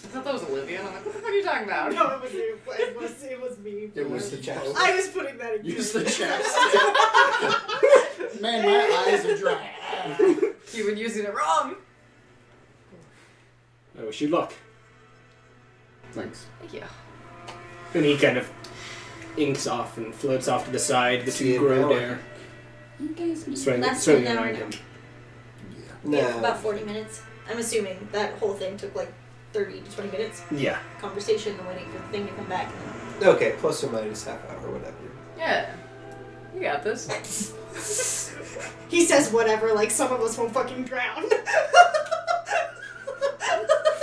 thought that was Olivia. I'm like, what the fuck are you talking about? No, it was me. It was the chapstick. I was putting that in. Use the chapstick. Man, my eyes are dry. You've been using it wrong. I wish you luck. Thanks. Thank you. And he kind of inks off and floats off to the side. The See two an grow hour. there, Less swinging than an around hour him. No. Yeah, about 40 minutes. I'm assuming that whole thing took like 30 to 20 minutes. Yeah. Conversation and waiting for the thing to come back. Okay, plus or minus half hour, whatever. Yeah. You got this. He says whatever, like some of us won't fucking drown.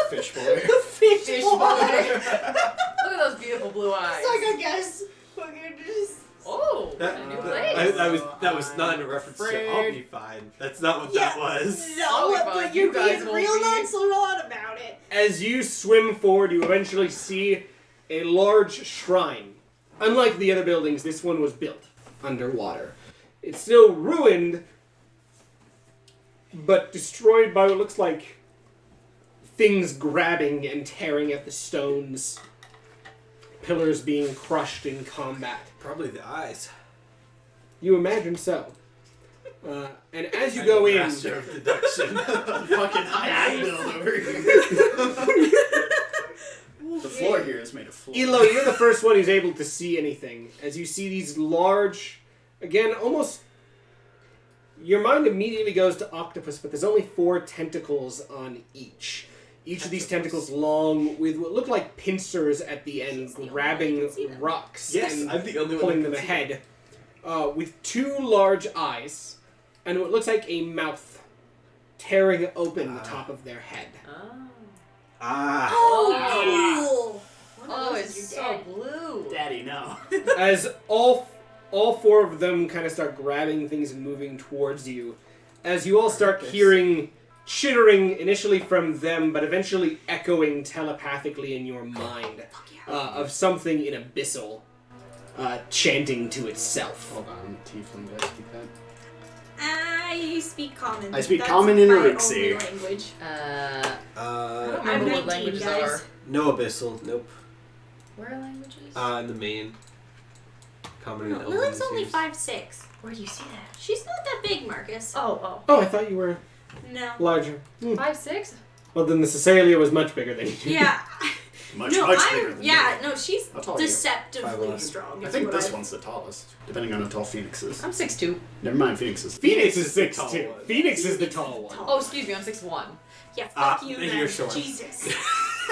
Fish boy. Fish Fish boy. boy. Look at those beautiful blue eyes. It's like, I guess. Fucking just... Oh, a new place. That was not a reference to I'll be fine. That's not what that was. I'll No, be fine. but You you're guys being will real be- nonchalant about it. As you swim forward, you eventually see a large shrine. Unlike the other buildings, this one was built underwater. It's still ruined, but destroyed by what looks like things grabbing and tearing at the stones. Pillars being crushed in combat. Probably the eyes. You imagine so. And as you go in... Master of deduction. Fucking high build over here. The floor here is made of floor. Elo, you're the first one who's able to see anything. As you see these large, again, almost... Your mind immediately goes to octopus, but there's only 4 tentacles on each. Each of these tentacles long with what look like pincers at the end, grabbing rocks and I'm the only one pulling that them can see ahead. With 2 large eyes and what looks like a mouth tearing open the top of their head. Oh, cool! Oh, it's so blue. Daddy, no. As all 4 of them kind of start grabbing things and moving towards you, as you all start hearing chittering initially from them, but eventually echoing telepathically in your mind of something in abyssal chanting to itself. Hold on, Tiefling, did I speak that? I speak common. I speak That's common in my Elixir. only language. I don't I'm remember 19, what languages guys. are. No abyssal. Nope. Where are languages? In the main. Common No, and Lily's Elven only is 5'6". Where do you see that? She's not that big, Marcus. Oh. Oh, I thought you were No. larger. 5'6"? Well, then the Cecilia was much bigger than you. Yeah. Much no, bigger I'm. than Yeah, you. no, she's How tall are you? deceptively 5'11". strong. I is think what this I've- one's the tallest, depending on how tall Phoenix is. I'm 6'2". Never mind, Phoenix is. Phoenix is Phoenix is the 6'2". tall one. Phoenix is the tall one. Oh, excuse me, I'm 6'1". Yeah, fuck you you're then. short. Jesus.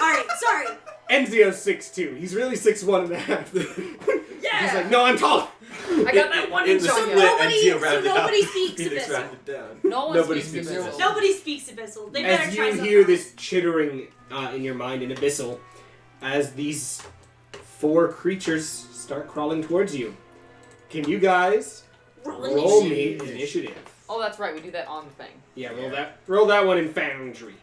Alright, sorry. Enzio's 6'2". He's really 6'1.5". Yeah. He's like, no, I'm tall. I got that 1 In inch the on So split, you. nobody speaks Phoenix Abyssal. rounded down. No one Nobody speaks speaks Abyssal. Nobody speaks Abyssal. They better As try you something hear else. this chittering in your mind in Abyssal, as these 4 creatures start crawling towards you. Can you guys roll me initiative? Oh, that's right, we do that on the thing. Yeah, roll that one in Foundry.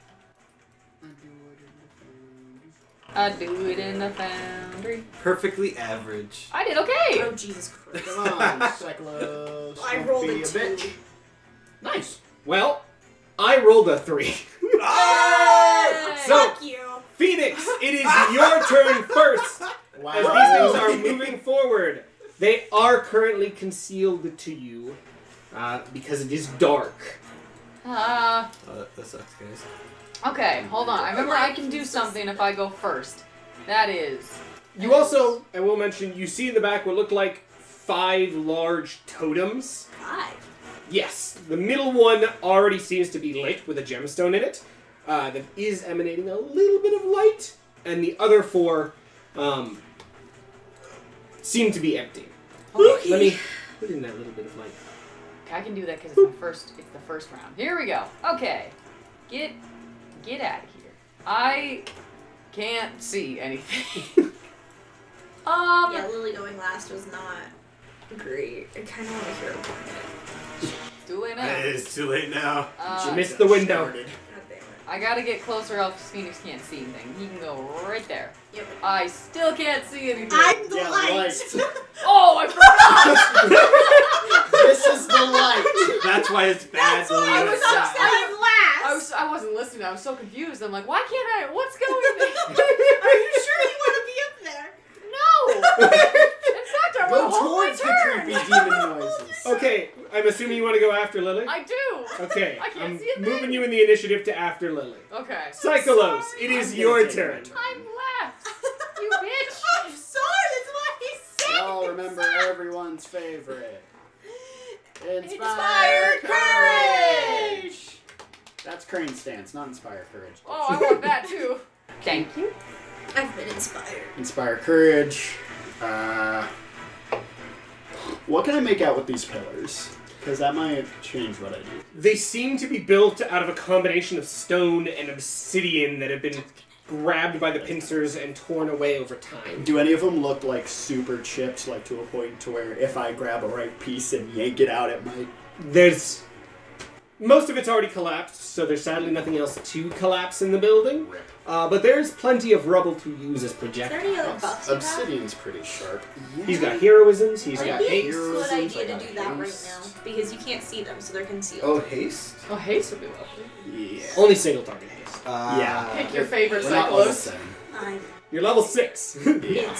I do it in the foundry. Perfectly average. I did okay. Oh, Jesus Christ. Come on, Seikolos. I Don't rolled be a 2. bitch. Nice. Well, I rolled a 3. Ah, So- fuck you. Phoenix, it is your turn first. Wow. As these things are moving forward, they are currently concealed to you because it is dark. That sucks, guys. Okay, hold on. I remember I can do something if I go first. That is... You also, I will mention, you see in the back what look like 5 large totems. 5. Yes, the middle one already seems to be lit with a gemstone in it that is emanating a little bit of light, and the other 4 seem to be empty. Okay. Let me put in that little bit of light. I can do that because it's the first round. Here we go. Okay. Get out of here. I can't see anything. Yeah, Lily going last was not great. I kind of want to hear her point it. Too late now. It's too late now. You missed the window. God damn it. I gotta get closer else Phoenix can't see anything. He can go right there. Yep. I still can't see anything. I'm the Yeah, light. Oh, I forgot! This is the light. That's why it's bad. That's why I was upset I'm last. I wasn't listening. I was so confused. I'm like, why can't I? What's going on? Are you sure you want to be up there? No! In fact, I Go want to hold my towards the turn. creepy demon noises. Okay, I'm assuming you want to go after Lily? I do. Okay, I can't I'm see a thing. moving you in the initiative to after Lily. Okay. Psycholos, it is I'm your gonna take turn. my I'm last. You bitch. I'm sorry, that's what he said. Y'all remember everyone's favorite. Inspire courage. That's Crane stance, not inspire courage. Oh, I want that too. Thank you. I've been inspired. Inspire courage. What can I make out with these pillars? Because that might change what I do. They seem to be built out of a combination of stone and obsidian that have been grabbed by the pincers and torn away over time. Do any of them look like super chipped, like to a point to where if I grab a right piece and yank it out, it might... There's... Most of it's already collapsed, so there's sadly nothing else to collapse in the building. Rip. But there's plenty of rubble to use as Is there projectiles. any other buffs you have? Obsidian's pretty sharp. He's got heroisms, he's got Maybe haste. it's a good Heroisms, idea I to got do that right haste. now because you can't see them, so they're concealed. Oh, haste? Oh, haste would be lovely. Yeah. Only single target haste. Yeah. Pick your favorite We're not level Seikolos. 7. I'm You're level 6. Yeah.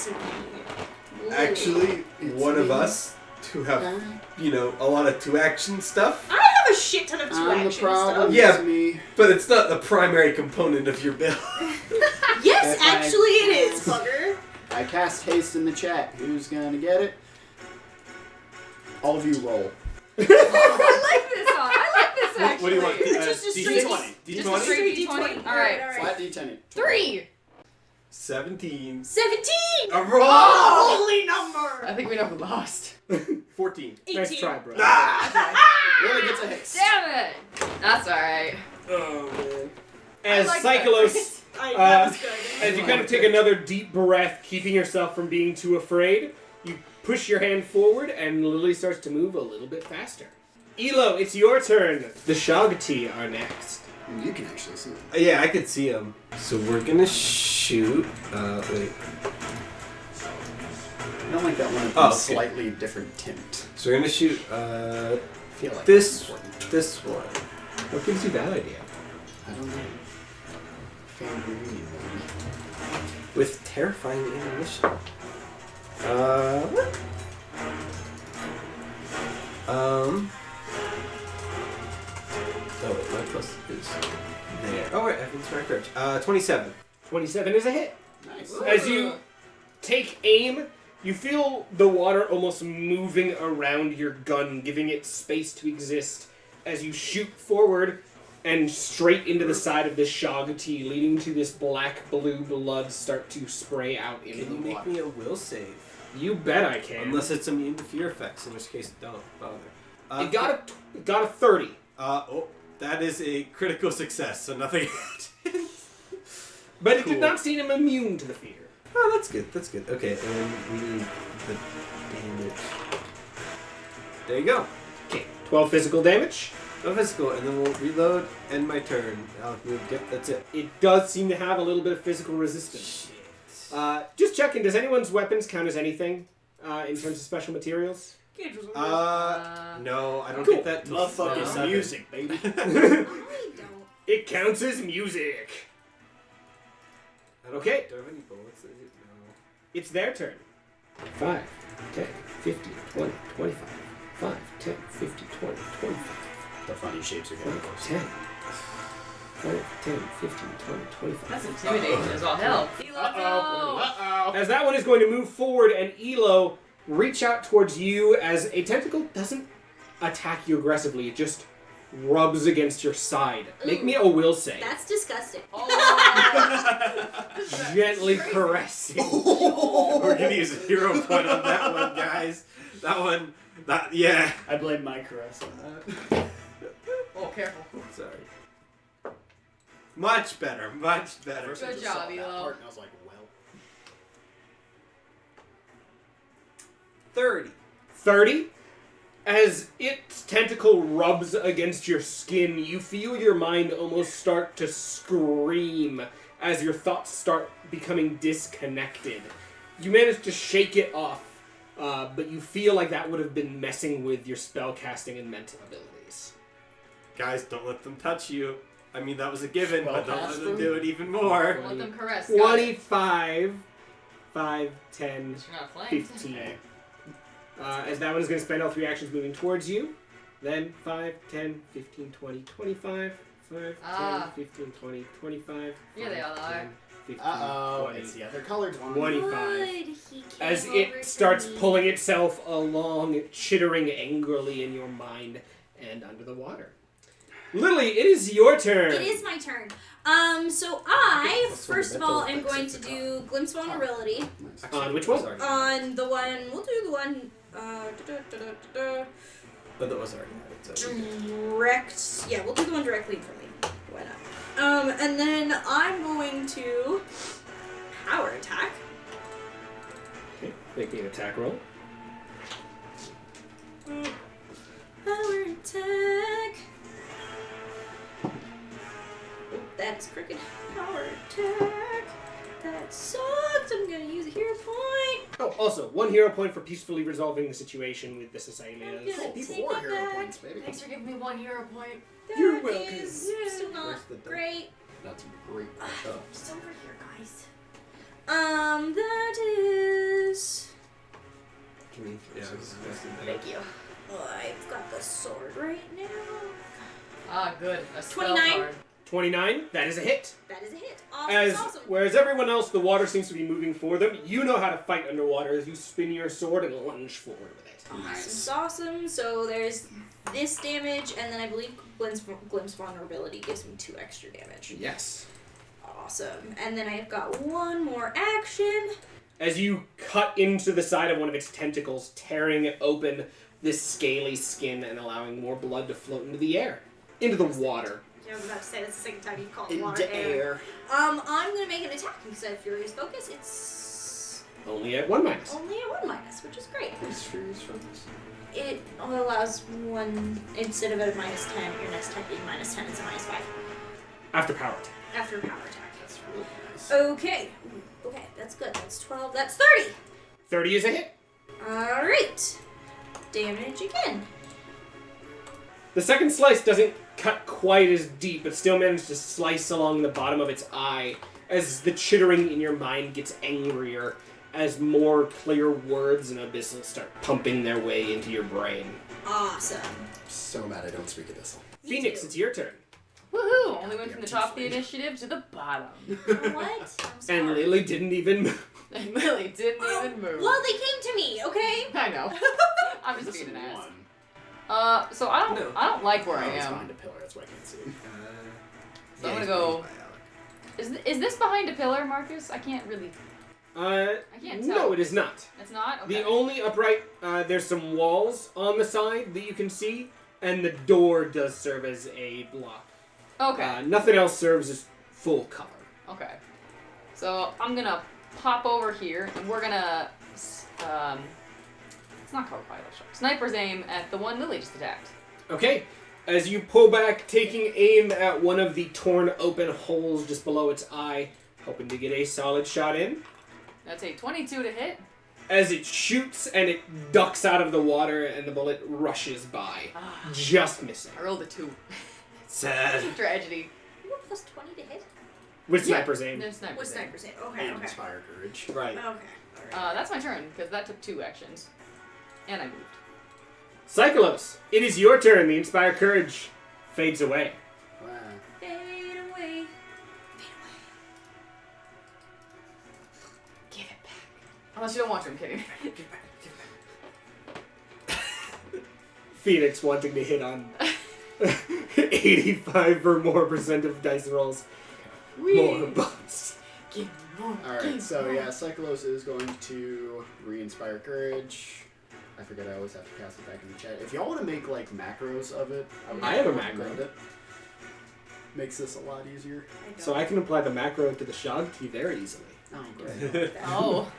Actually, one of us who have, you know, a lot of 2-action stuff, I have a shit ton of I'm the 2-action problem. stuff. Yeah. It's me. but it's not the primary component of your build. Yes, If I- actually it is, bugger. I cast haste in the chat. Who's gonna get it? All of you roll. I like this one. I like this actually. What do you want? Just a straight D20. Just a straight D20? D20. Alright. Flat D10. 3! 17. 17! Holy number! I think we know who lost. 14. 18. Nice try, bro. Really gets a hex. Damn it! That's alright. Oh, man. As I like that. Seikolos, That was good. as you kind of take another deep breath, keeping yourself from being too afraid, you push your hand forward, and Lily starts to move a little bit faster. Elo, it's your turn. The Shagati are next. You can actually see them. Yeah, I could see him. So we're gonna shoot. Wait. I don't like that one. Oh, okay. Slightly different tint. So we're gonna shoot. I feel like This that's important. this one. What gives you that idea? I don't know. Fan reading, maybe. With terrifying ammunition. Oh wait, my plus is there. Oh wait, I have inspired courage. 27. 27 is a hit. Nice. As you take aim, you feel the water almost moving around your gun, giving it space to exist as you shoot forward and straight into the side of this Shagati, leading to this black-blue blood start to spray out into Can you the make water. me a will save? You bet I can. Unless it's immune to fear effects, in which case don't bother. It got a 30. That is a critical success, so nothing. But it did Cool. not seem immune to the fear. Oh, that's good. That's good. Okay, and we need the damage. There you go. Okay, 12 physical damage. No physical, and then we'll reload. End my turn. Yep, that's it. It does seem to have a little bit of physical resistance. Shit. Just checking, does anyone's weapons count as anything in terms of special materials? No, I don't Cool. get that. till Motherfucking 7. music, baby. Really don't. It counts as music. I don't Okay. Do I have any bullets? No. It's their turn. 5, 10, 15, 20, 25. 5, 10, 15, 20, 25. The funny shapes are getting 5, close. 10. 5, 10, 15, 20, 25. That's intimidating as all hell. Uh-oh. As that one is going to move forward and Elo reach out towards you as a tentacle doesn't attack you aggressively. It just rubs against your side. Make me a will save. That's disgusting. Gently caressing. We're gonna use a hero point on that one, guys. Yeah. I blame my caress on that. Oh, careful. Sorry. Much better. Much better. First I Good just saw job, that Elo. part and I was like, well. 30. 30. As its tentacle rubs against your skin, you feel your mind almost start to scream as your thoughts start becoming disconnected. You manage to shake it off, but you feel like that would have been messing with your spellcasting and mental abilities. Guys, don't let them touch you. I mean, that was a given, but don't let Spellcast them do it even more. Don't let them caress. Got it. 25, 5, 10, You're not flanked. 15. As that one is going to spend all 3 actions moving towards you. Then 5, 10, 15, 20, 25. 5, 10, 15, 20, 25. Here they all 5, are. 10, 15, Uh-oh. 20, It's the other colored one. 25. Good. He came As over it for starts me. pulling itself along, chittering angrily in your mind and under the water. Lily, it is your turn. It is my turn. So I, What's first of the all, mental am effects going of to the do Glimpse Vulnerability. Nice. On which one? Sorry. On the one, we'll do the one, But that was already added, so. direct, yeah, we'll do the one directly in front of me. Why not? And then I'm going to power attack. Okay, make me an attack roll. Power attack. Oh, that's crooked. Power attack. That sucks. I'm gonna use a hero point. Oh, also, 1 hero point for peacefully resolving the situation with the Cecilias. I'm gonna People take were that hero back. points, baby. Thanks for giving me 1 hero point. You're That welcome. is still not Where's the dot? great. That's great. Up. Just over here, guys. That is. Yeah, I was expecting that. Thank you. Oh, I've got the sword right now. Ah, good. A spell 29. card. 29, that is a hit. That is a hit. Awesome. Whereas everyone else, the water seems to be moving for them. You know how to fight underwater as you spin your sword and lunge forward with it. Awesome. So there's this damage, and then I believe Glimpse Vulnerability gives me 2 extra damage. Yes. Awesome. And then I've got one more action. As you cut into the side of one of its tentacles, tearing open this scaly skin and allowing more blood to float into the air. Into the water. I was about to say that's the second time you called Into water air. I'm gonna make an attack because I have Furious Focus. It's Only at 1 minus. only at 1 minus, which is great. Who's Furious Focus? It allows one, instead of a -10, your next attack being -10, it's a -5. After power attack. After power attack. That's really nice. Okay. Okay, that's good. That's 12. That's 30. 30 is a hit. Alright. Damage again. The second slice doesn't cut quite as deep, but still manages to slice along the bottom of its eye as the chittering in your mind gets angrier, as more clear words and abyssal start pumping their way into your brain. Awesome. So mad I don't speak Abyssal. Me Phoenix, too. it's your turn. Woohoo! Only went from the top of the initiative to the bottom. What? I'm sorry. And Lily didn't even move. And Lily didn't even move. Well, they came to me, okay? I know. I'm just This being is an ass. one. So I don't like where I Oh, he's am. behind a pillar, that's why I can't see him. So I'm gonna go. Is this behind a pillar, Marcus? I can't really. I can't tell. No, it is not. It's not. Okay. The only upright, there's some walls on the side that you can see, and the door does serve as a block. Okay. Nothing else serves as full cover. Okay. So I'm gonna pop over here, and we're gonna. It's not called Vital Shot. Sniper's aim at the one Lily just attacked. Okay, as you pull back, taking aim at one of the torn open holes just below its eye, hoping to get a solid shot in. That's a 22 to hit. As it shoots and it ducks out of the water and the bullet rushes by, just missing. I rolled a 2. Sad. Tragedy. You have plus 20 to hit? With sniper's aim. No sniper's With aim. sniper's aim. Okay, And okay. Inspire Courage. Right. Okay. Alright. That's my turn, because that took 2 actions. And I moved. Seikolos, it is your turn. The Inspire Courage fades away. Wow. Fade away. Give it back. Unless you don't want to, I'm kidding. Phoenix wanting to hit on 85 or more % of dice rolls. More buffs. Give me more. Alright, so yeah, Seikolos is going to re-inspire Courage. I forget I always have to cast it back in the chat. If y'all want to make like macros of it, would I have a recommend macro. it. Makes this a lot easier. So I can apply the macro to the Shagti very easily. Oh, great. Oh.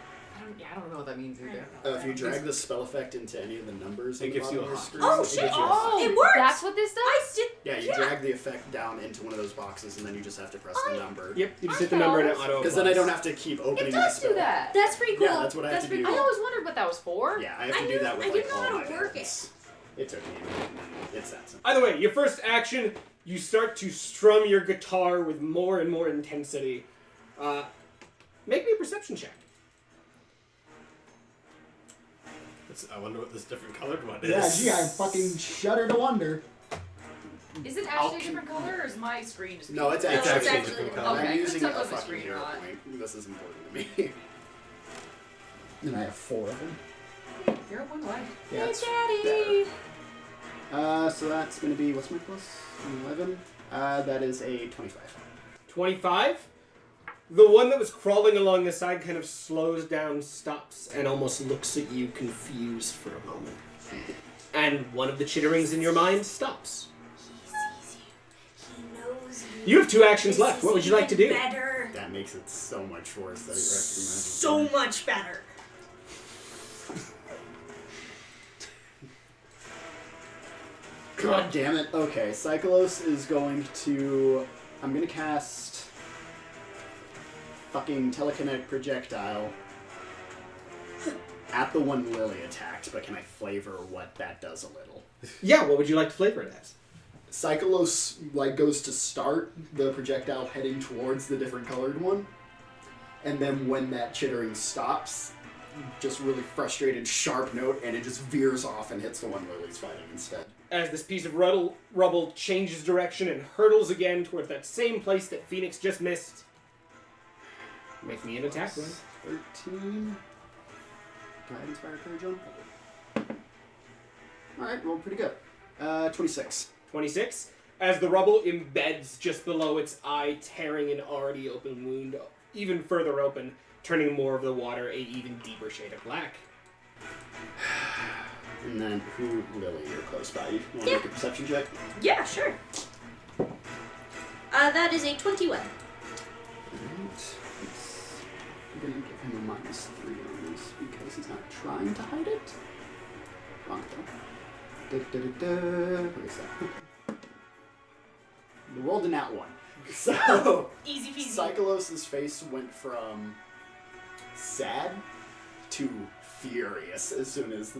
I don't know what that means either. If you drag the spell effect into any of the numbers, It on the gives bottom you a of your hot. screen, Oh, it shit. gives you a hot. It works! That's what this does? I did. Yeah, you drag the effect down into one of those boxes, and then you just have to press the number. Yep, you just hit the number and it auto Because then I don't have to keep It opening my does spell. do that. That's pretty cool. Yeah, that's what I have to do. I always wondered what that was for. Yeah, I have I to knew- do that with I like didn't know all how my to work buttons. It took me a minute, and then it's that simple. Either way, your first action, you start to strum your guitar with more and more intensity. Make me a perception check. I wonder what this different colored one is. Yeah, gee, I fucking shudder to wonder. Is it actually a different color, or is my screen just... No, it's No, actually, it's a actually different a color. different I'm color. using Okay, a I couldn't tell if it was fucking green or hero not. point. This is important to me. And I have 4 of them. You're at 1 away. Yeah, it's Daddy. better. So that's going to be, what's my plus? 11? That is a 25. 25. The one that was crawling along the side kind of slows down, stops, and almost looks at you confused for a moment. And one of the chitterings in your mind stops. He sees you. He knows you. You have 2 actions This left. is What would you like to do? even Better. That makes it so much worse that it So much better. God damn it. Okay, Seikolos is going to... I'm going to cast... fucking telekinetic projectile at the one Lily attacked, but can I flavor what that does a little? Yeah, what would you like to flavor it as? Seikolos like goes to start the projectile heading towards the different colored one, and then when that chittering stops, just really frustrated sharp note, and it just veers off and hits the one Lily's fighting instead. As this piece of rubble changes direction and hurtles again toward that same place that Phoenix just missed, Make me an attack roll. 13. Do I have Inspire Courage on? Alright, rolled pretty good. 26. 26. As the rubble embeds just below its eye, tearing an already open wound even further open, turning more of the water a even deeper shade of black. And then, Lily, you're close by. You want to make a perception check? Yeah, sure. That is a 21. Alright. I'm going to give him a -3 on this because he's not trying to hide it. Wrong thing. What is that? The rolled a nat 1. So, Easy peasy. Seikolos' face went from sad to furious as soon as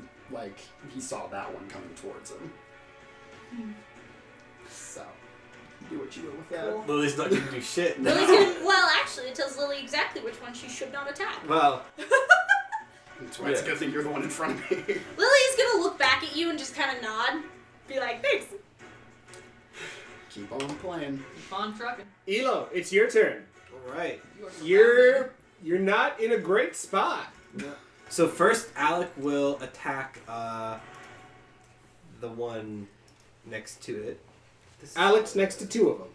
he saw that one coming towards him. So, do what you will with that. Cool. Lily's not gonna do shit. Lily's gonna. Well, actually, it tells Lily exactly which one she should not attack. Well, That's why it's a good thing you're the one in front of me. Lily's gonna look back at you and just kind of nod, be like, "Thanks." Keep on playing. Keep on trucking. Elo, it's your turn. Alright. You're not in a great spot. No. So first, Alec will attack the one next to it. Alex next to two of them.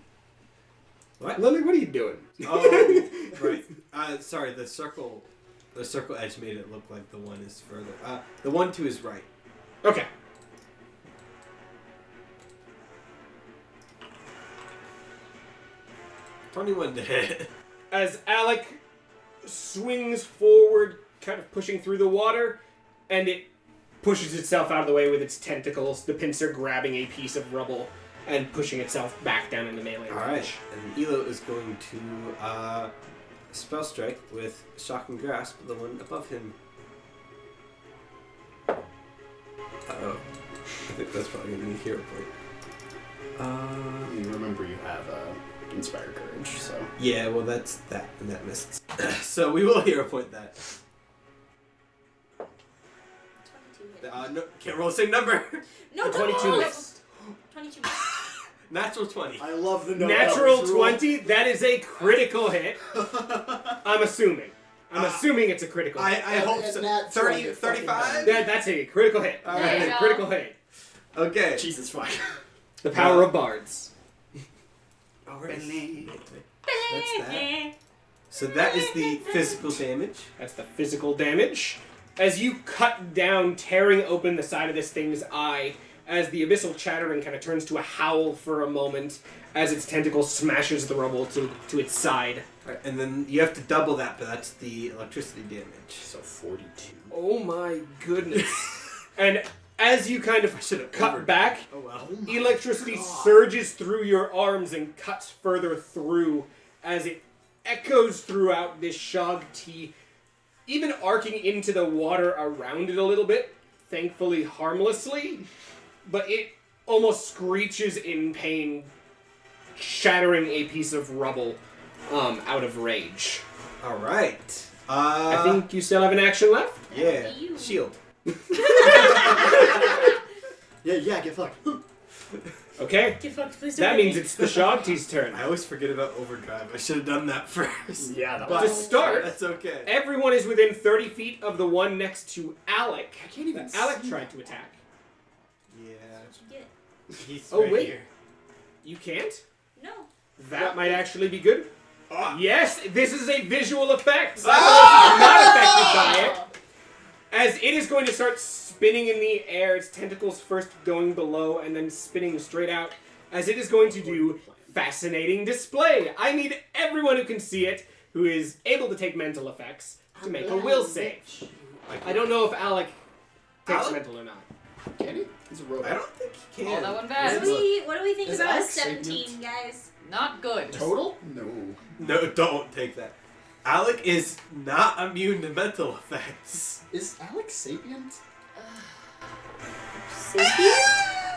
What? Lily, what are you doing? Oh, right. Sorry, the circle edge made it look like the one is further. The one to his right. Okay. $21 to hit. As Alec swings forward, kind of pushing through the water, and it pushes itself out of the way with its tentacles, the pincer grabbing a piece of rubble and pushing itself back down into melee range. Alright, and Elo is going to spell strike with shock and grasp, the one above him. Uh-oh. I think that's probably going to be a hero point. You remember you have Inspire Courage, so. Yeah, well that's that, and that missed. So we will hero point that. 22 hit. No, can't roll the same number. No, 22 no, missed. 22. Natural 20. I love the Natural 20, that is a critical hit. I'm assuming. I'm assuming it's a critical hit. I hope so. 30, 35? That's a critical hit. All There you That's a go. critical hit. Okay. Jesus fuck. The power of bards. Oh, where is That's that. So that is the physical damage. That's the physical damage. As you cut down, tearing open the side of this thing's eye, as the abyssal chattering kind of turns to a howl for a moment, as its tentacle smashes the rubble to its side. Right, and then you have to double that, but that's the electricity damage. So 42. Oh my goodness. And as you kind of cut back, Oh well. electricity surges through your arms and cuts further through as it echoes throughout this Shog-T, even arcing into the water around it a little bit, thankfully harmlessly, but it almost screeches in pain, shattering a piece of rubble out of rage. Alright. I think you still have an action left? Yeah. You. Shield. Yeah, get fucked. Okay. Get fucked, please don't That hit means me. it's the Shog-T's turn. I always forget about overdrive. I should have done that first. Yeah, that To was. start, That's okay. everyone is within 30 feet of the one next to Alec. I can't even Alec see. tried to attack. Yeah. What'd you get? He's Oh, right wait. here. You can't? No. That might actually be good. Ah. Yes, this is a visual effect. Seikolos is not affected by it. As it is going to start spinning in the air, its tentacles first going below and then spinning straight out, as it is going to do fascinating display. I need everyone who can see it, who is able to take mental effects, to make a will save. I don't know if Alec takes Alec? mental or not. Can he? He's a robot. I don't think he can. Oh, that one What bad. do we think Is about a Alex 17, sapient? guys? Not good. Total? No. No, don't take that. Alec is not immune to mental effects. Is Alex sapient? Sapient?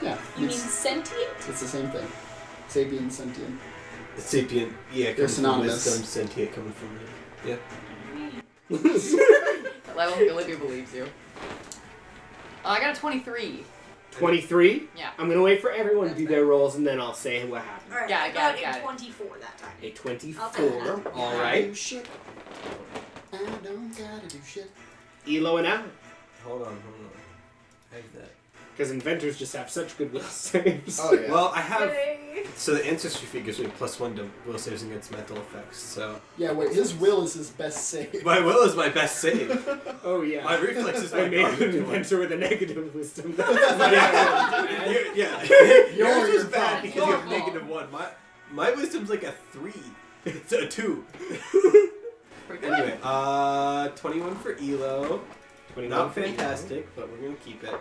Yeah. You mean it's, sentient? it's the same thing. Sapient, sentient. Sapient, yeah, They're coming from synonymous. wisdom, sentient coming from me. Yeah. Olivia believes you. I got a 23. 23? Yeah. I'm going to wait for everyone to do their rolls and then I'll say what happened. Alright, Got it, got it, I got got it. a 24 that time. A 24. I'll take that. Alright. Oh, shit. to do shit. Elo and Alec. Hold on. I have that. Because inventors just have such good will saves. Oh, yeah. Well, I have. Yay. So the ancestry feat gives me +1 to will saves against mental effects. So Yeah, wait, his will is his best save. my will is my best save. Oh, yeah. My reflex is I my made an garbage one. inventor with a negative wisdom. Yeah. Yours Yours is is bad bad. because you have -1. My wisdom's like a 3. It's a 2. Pretty good. Anyway, 21 for Elo. 21 Not for Elo. fantastic, but we're gonna keep it.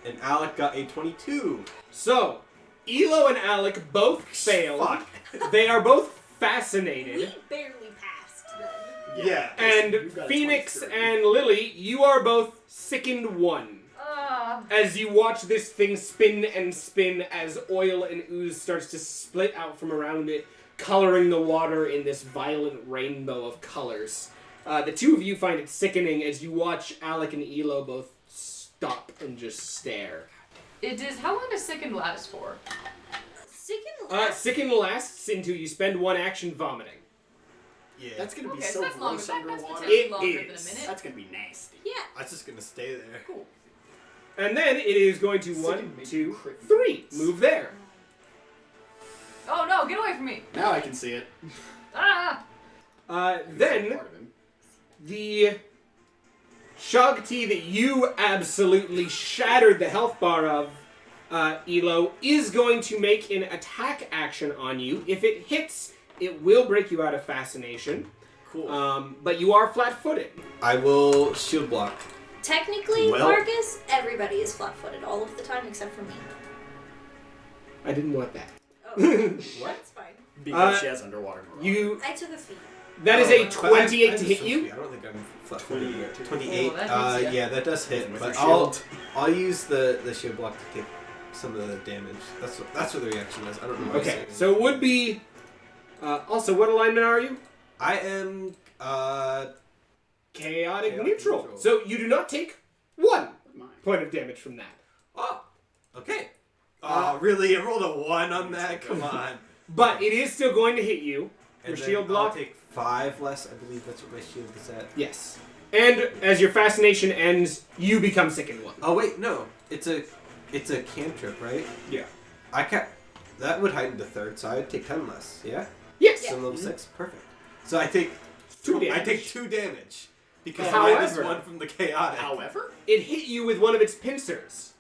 And Alec got a 22. So, Elo and Alec both failed. Fuck. They are both We fascinated. barely passed then. Yeah. And You've got a Phoenix 23. and Lily, you are both sickened 1. As you watch this thing spin and spin as oil and ooze starts to split out from around it, coloring the water in this violent rainbow of colors. The two of you find it sickening as you watch Alec and Elo both stop and just stare. How long does Sicken last for? Sicken lasts until you spend 1 action vomiting. Yeah. That's gonna be Okay, so so that's longer. gross That's underwater. potentially It longer than a is. minute. That's gonna be nasty. Yeah. I was just gonna stay there. Cool. And then it is going to Sicken 1, made 2, crit 3. wounds. Move there. Oh no, get away from me! Now I can see it. Ah! Then Part of him. the Shagti that you absolutely shattered the health bar of, Elo, is going to make an attack action on you. If it hits, it will break you out of fascination. Cool. But you are flat-footed. I will shield block. Technically, Well- Marcus, everybody is flat-footed all of the time except for me. I didn't want that. Oh, that's fine. Because she has underwater morale. I took a feat. That is Oh, a but 28 I'm to hit supposed you. be. I don't think I'm flat-footed. 28. 28. Oh, that hits ya. Yeah, that does hit. With But your shield. I'll use the shield block to take some of the damage. That's what the reaction is. I don't know. Why Okay, I'm so it would be... also, what alignment are you? I am Chaotic Chaotic neutral. neutral. So you do not take 1 Mine. point of damage from that. Oh, okay. Oh, really? I rolled a 1 on that? Come on. But it is still going to hit you. And Your then shield block? I'll take 5 less. I believe that's what my shield is at. Yes. And as your fascination ends, you become sickened 1. Oh wait, no. It's a cantrip, right? Yeah. That would heighten to 3rd, so I would take 10 less. Yeah. Yes. So level 6, perfect. So I take 2 I damage. take 2 damage because However- I minus 1 from the chaotic. However, It hit you with one of its pincers,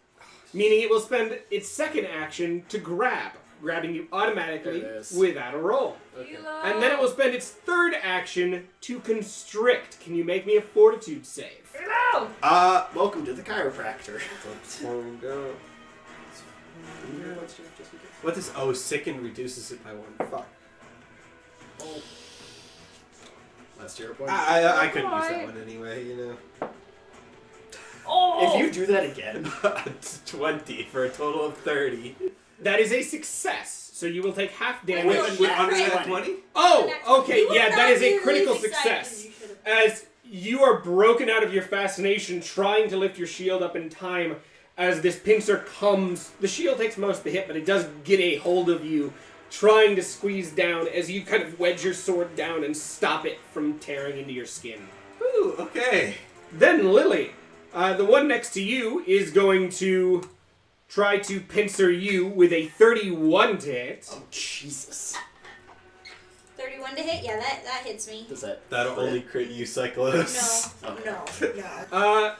meaning it will spend its second action to grab, grabbing you automatically There it is. without a roll. Elo! And then it will spend its third action to constrict. Can you make me a fortitude save? Elo! welcome to the chiropractor. What is sicken reduces it by 1. Fuck. Last 0 point. I couldn't use that one anyway, you know. Oh! If you do that again, 20 for a total of 30. That is a success. So you will take half damage. Wait, With wait, under wait. that 20? Oh, okay, You would yeah, not that is be a really critical excited, success. you should have- As you are broken out of your fascination, trying to lift your shield up in time, as this pincer comes, the shield takes most of the hit, but it does get a hold of you, trying to squeeze down as you kind of wedge your sword down and stop it from tearing into your skin. Ooh, okay. Then Lily, the one next to you, is going to try to pincer you with a 31 to hit. oh Jesus, 31 to hit? Yeah, that hits me. does that? That'll only crit you, Seikolos. No.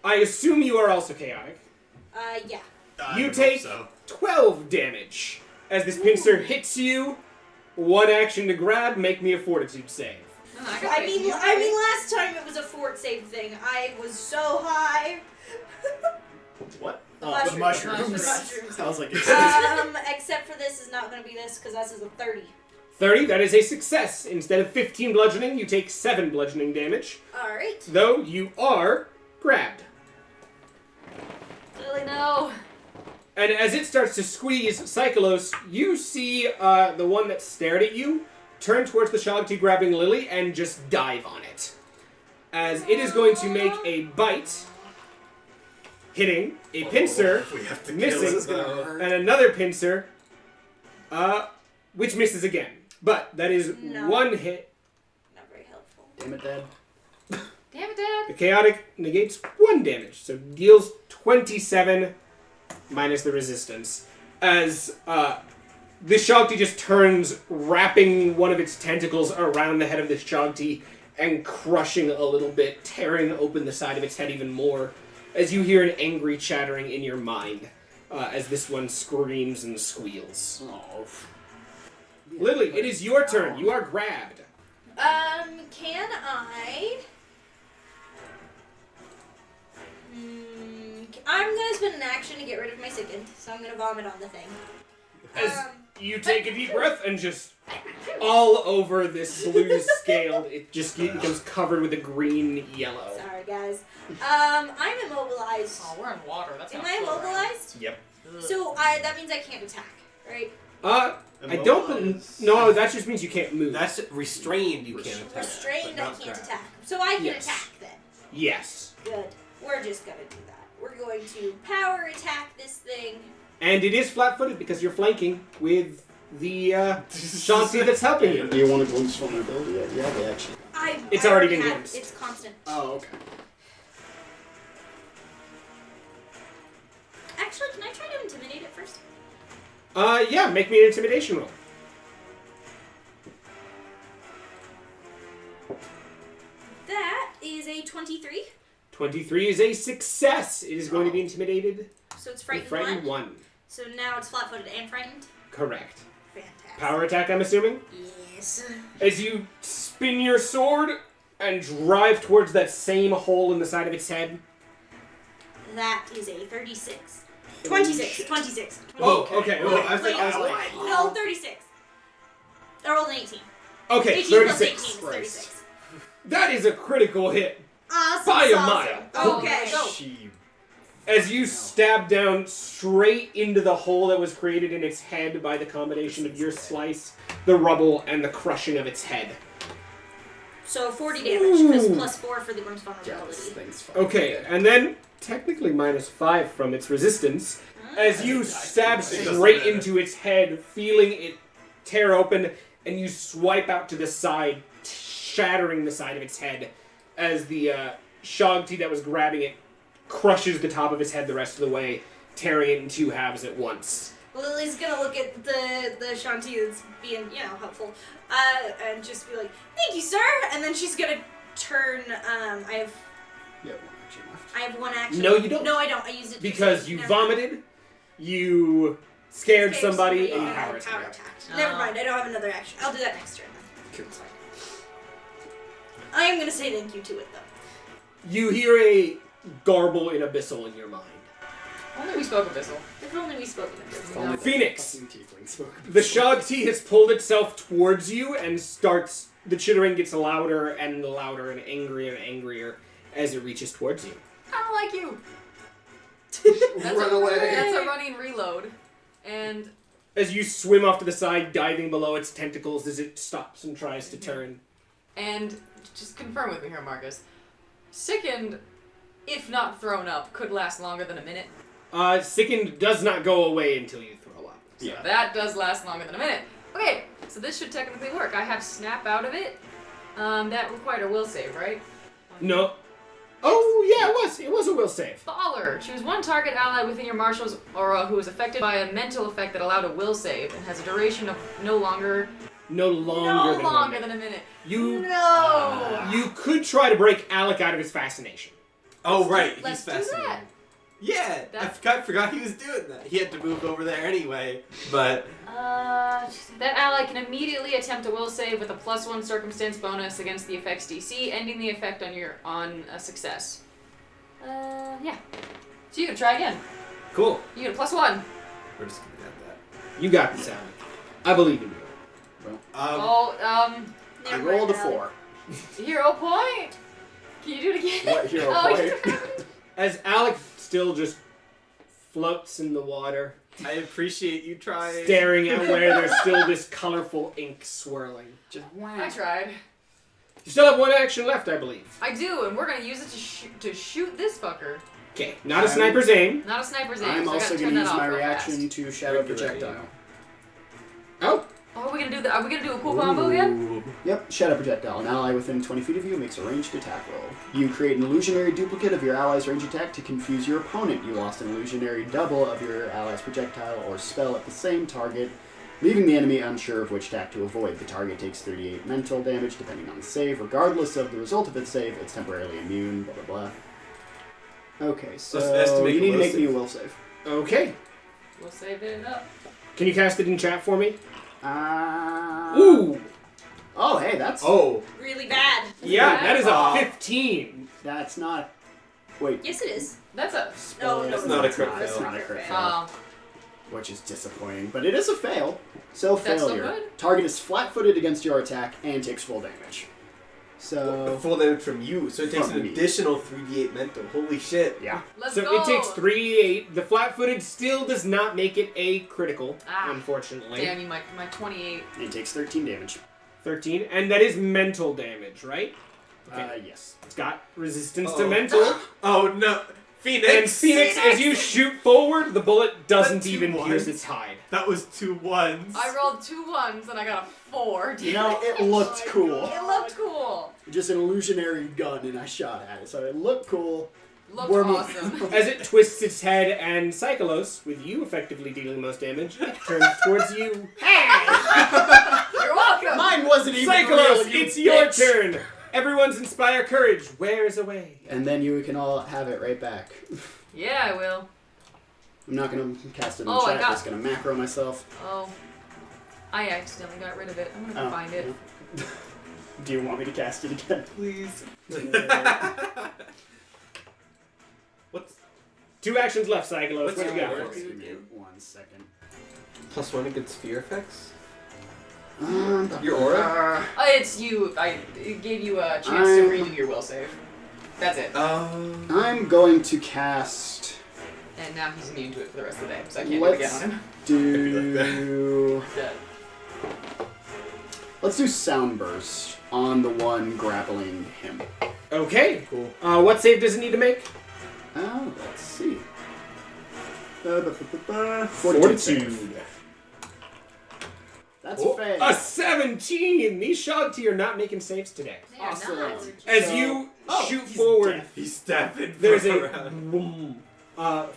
I assume you are also chaotic. Yeah. You hope take so. 12 damage as this pincer hits you. 1 action to grab. Make me a fortitude save. No, I, got I faith in mean, you. last time it was a fort save thing. I was so high. What? The The mushrooms. mushrooms. Mushrooms. I was like, Except for this is not going to be this because this is a 30. 30, that is a success. Instead of 15 bludgeoning, you take 7 bludgeoning damage. All right. Though you are grabbed. Lily, no. And as it starts to squeeze Seikolos, you see the one that stared at you turn towards the Shagti grabbing Lily and just dive on it. As it is going to make a bite, hitting a pincer, We have to missing, kill this is it, gonna though. hurt. and another pincer, which misses again. But that is No. 1 hit. Not very helpful. Damn it, Dad. The chaotic negates 1 damage, so deals 27 minus the resistance. As the Shogti just turns, wrapping one of its tentacles around the head of the Shogti and crushing a little bit, tearing open the side of its head even more, as you hear an angry chattering in your mind as this one screams and squeals. Oh. Lily, it is your turn. You are grabbed. Can I... I'm gonna spend an action to get rid of my sickened, so I'm gonna vomit on the thing. As you take a deep breath and just all over this blue scale, it just becomes covered with a green yellow. Sorry, guys. I'm immobilized. Oh, we're in water. That's Am not I slow, right? immobilized? Yep. So that means I can't attack, right? I don't. No, that just means you can't move. That's restrained. You can't attack. Restrained, but I not can't grab. attack. So I can Yes. attack then. Yes. Good. We're just gonna do that. We're going to power attack this thing. And it is flat-footed because you're flanking with the Shanti that's helping you. Do you want to glimpse vulnerability yet? Yeah, they actually. It's I already been have- glimpsed. It's constant. Oh, okay. Actually, can I try to intimidate it first? Yeah, make me an intimidation roll. That is a 23. 23 is a success. It is going to be intimidated. So it's With frightened, frightened 1. So now it's flat-footed and frightened. Correct. Fantastic. Power attack, I'm assuming? Yes. As you spin your sword and drive towards that same hole in the side of its head. That is a 36. 26. 26. Oh, okay. Oh, I was like, No, 36. I rolled an 18. Okay, 18 plus 18 36. is 36. That is a critical hit. Awesome. By a awesome. mile. Okay. Go. She. As you stab down straight into the hole that was created in its head by the combination of your slice, the rubble, and the crushing of its head. So 40 damage, because plus 4 for the Grimm's vulnerability. Thing's fine. Okay, and then technically -5 from its resistance, as you stab doesn't straight matter. into its head, feeling it tear open, and you swipe out to the side, shattering the side of its head, as the Shogti that was grabbing it crushes the top of its head the rest of the way, tearing it in 2 halves at once. Lily's gonna look at the Shanti that's being, helpful, and just be like, "Thank you, sir." And then she's gonna turn. I Yeah, one action left. have 1 action. No, you don't. No, I don't. I used it Because you never vomited, you scared Scared somebody, and you and power I attacked. attacked. Oh. Never mind. I don't have another action. I'll do that next turn then. Cool. It's fine. I am gonna say thank you to it though. You hear a garble in abyssal in your mind. Only we spoke Abyssal. If only we spoke of it. If only Phoenix. fucking tiefling spoke. The Shogti has pulled itself towards you and starts. The chittering gets louder and louder and angrier as it reaches towards you. I don't like you. That's Run a, away. That's a running reload. And As you swim off to the side, diving below its tentacles as it stops and tries to turn. just confirm with me here, Marcus. Sickened, if not thrown up, could last longer than a minute. Sickened does not go away until you throw up. Yeah. That does last longer than a minute. Okay, so this should technically work. I have snap out of it. That required a will save, right? No. Oh, yeah, it was. It was a will save. Baller! Choose one target ally within your marshal's aura who is affected by a mental effect that allowed a will save and has a duration of no longer No longer than than a minute. You No. you could try to break Alec out of his fascination. Oh, right. Let's He's do fascinated. that. Yeah, I forgot he was doing that. He had to move over there anyway, but That ally can immediately attempt a will save with a +1 circumstance bonus against the effect's DC, ending the effect on a success. Yeah. So you can try again. Cool. You get a +1. we're just gonna add that. You got this, Alec. I believe in you. I Never rolled a mind, 4. Hero point. Can you do it again? What hero Oh, point? As Alec still just floats in the water, I appreciate you trying. staring at where there's still this colorful ink swirling. Just I tried. You still have 1 action left, I believe. I do, and we're gonna use it to shoot this fucker. Okay, not a sniper's aim. Not a sniper's aim. I'm so I also gotta going turn to that use my off real reaction fast. to shadow Regular projectile. Oh, Oh, are we gonna do a cool combo again? Ooh. Yep, shadow projectile. An ally within 20 feet of you makes a ranged attack roll. You create an illusionary duplicate of your ally's range attack to confuse your opponent. You lost an illusionary double of your ally's projectile or spell at the same target, leaving the enemy unsure of which attack to avoid. The target takes 38 mental damage depending on the save. Regardless of the result of its save, it's temporarily immune, blah, blah, blah. Okay, so you need to make me a will save. Okay. We'll save it up. Can you cast it in chat for me? Ooh! Oh, hey, that's... Oh. Really bad. Yeah, that is a 15. That's not... Wait. Yes, it is. That's a... No, That's no, not a it's crit not. fail. It's It's not a crit fail. Oh. Which is disappointing, but it is a fail. So That's still failure. good? Target is flat-footed against your attack and takes full damage. So... Full damage from you, so it takes From an me. additional 3d8 mental. Holy shit. Yeah. Let's So go. it takes 3d8. The flat-footed still does not make it a critical, unfortunately. Damn you, my 28. And it takes 13 damage. 13, and that is mental damage, right? Okay. Yes. It's got resistance Oh. to mental. Oh no. Phoenix! And Phoenix, as you shoot forward, the bullet doesn't That's even 2 1s. pierce its hide. That was 2 1s. I rolled 2 1s and I got a 4. You know, it looked cool. It looked cool. Just an illusionary gun and I shot at it, so it looked cool. Looked We're awesome. As it twists its head, and Seikolos, with you effectively dealing most damage, turns towards you. You're welcome. Mine wasn't even Seikolos, real, you it's your bitch. turn. Everyone's inspire courage wears away. And then you can all have it right back. Yeah, I will. I'm not going to cast it in Oh, I chat, got- just going to macro myself. Oh. I accidentally got rid of it. I'm gonna Oh, find it. yeah. Do you want me to cast it again? Please. What's 2 actions left, Seikolos. What's What you your got word? for me? Give me 1 second. +1 against sphere effects? Your Your aura? It's you. It gave you a chance to redo your will save. That's it. I'm going to cast... And now he's immune to it for the rest of the day, so I can't do it again on him. do... Dead. Let's do Soundburst on the one grappling him. Okay. Cool. What save does it need to make? Oh, let's see. Fortitude. That's Oh, a fail. a 17! These Shogti are not making saves today. They are Awesome. not. As So- you Oh, shoot he's forward, dead. He's stepping there's for a around. boom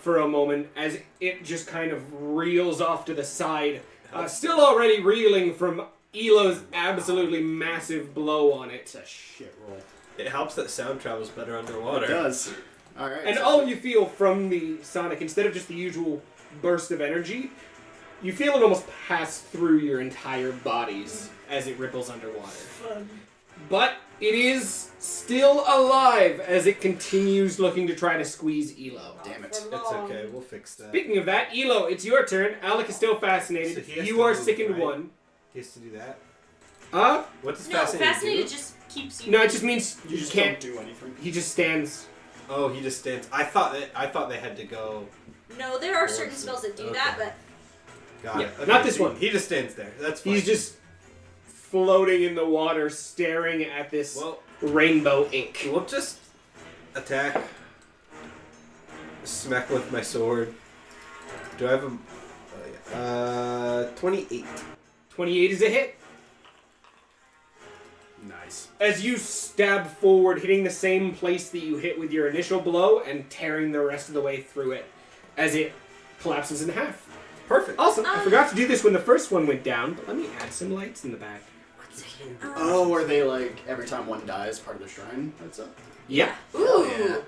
for a moment as it just kind of reels off to the side, still already reeling from Elo's absolutely massive blow on it. It's a shit roll. It helps that sound travels better underwater. It does. Alright. And all of you feel from the sonic, instead of just the usual burst of energy, you feel it almost pass through your entire bodies as it ripples underwater. But it is still alive as it continues looking to try to squeeze Elo. Damn it. It's okay, we'll fix that. Speaking of that, Elo, it's your turn. Alec is still fascinated. So he has You to are move, sickened right? one. He has to do that. What does No, fascinated fascinated do? just keeps you. No, it just means You you just can't. don't do anything. He just stands. Oh, he just stands. I thought they had to go. No, there are Or certain is it- spells that do okay. that, but Got Yeah, it. Okay, not this so one. He just stands there. That's fine. He's just floating in the water, staring at this Well, rainbow ink. we'll just attack. Smack with my sword. Do I have a? Oh, yeah. 28. 28 is a hit. Nice. As you stab forward, hitting the same place that you hit with your initial blow and tearing the rest of the way through it as it collapses in half. Perfect. Awesome. I forgot to do this when the first one went down, but let me add some lights in the back. Oh, are they like, every time one dies, part of the shrine? That's up. Yeah. Ooh. Yeah.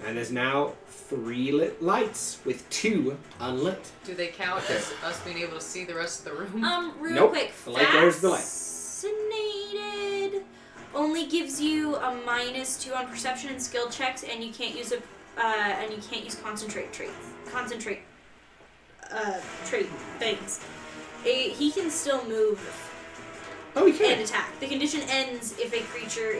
And there's now 3 lit lights with 2 unlit. Do they count as us being able to see the rest of the room? real Nope. quick, The light goes the light. Fascinated only gives you a -2 on perception and skill checks, and you can't use concentrate trait things. He can still move Oh, we and can. attack. The condition ends if a creature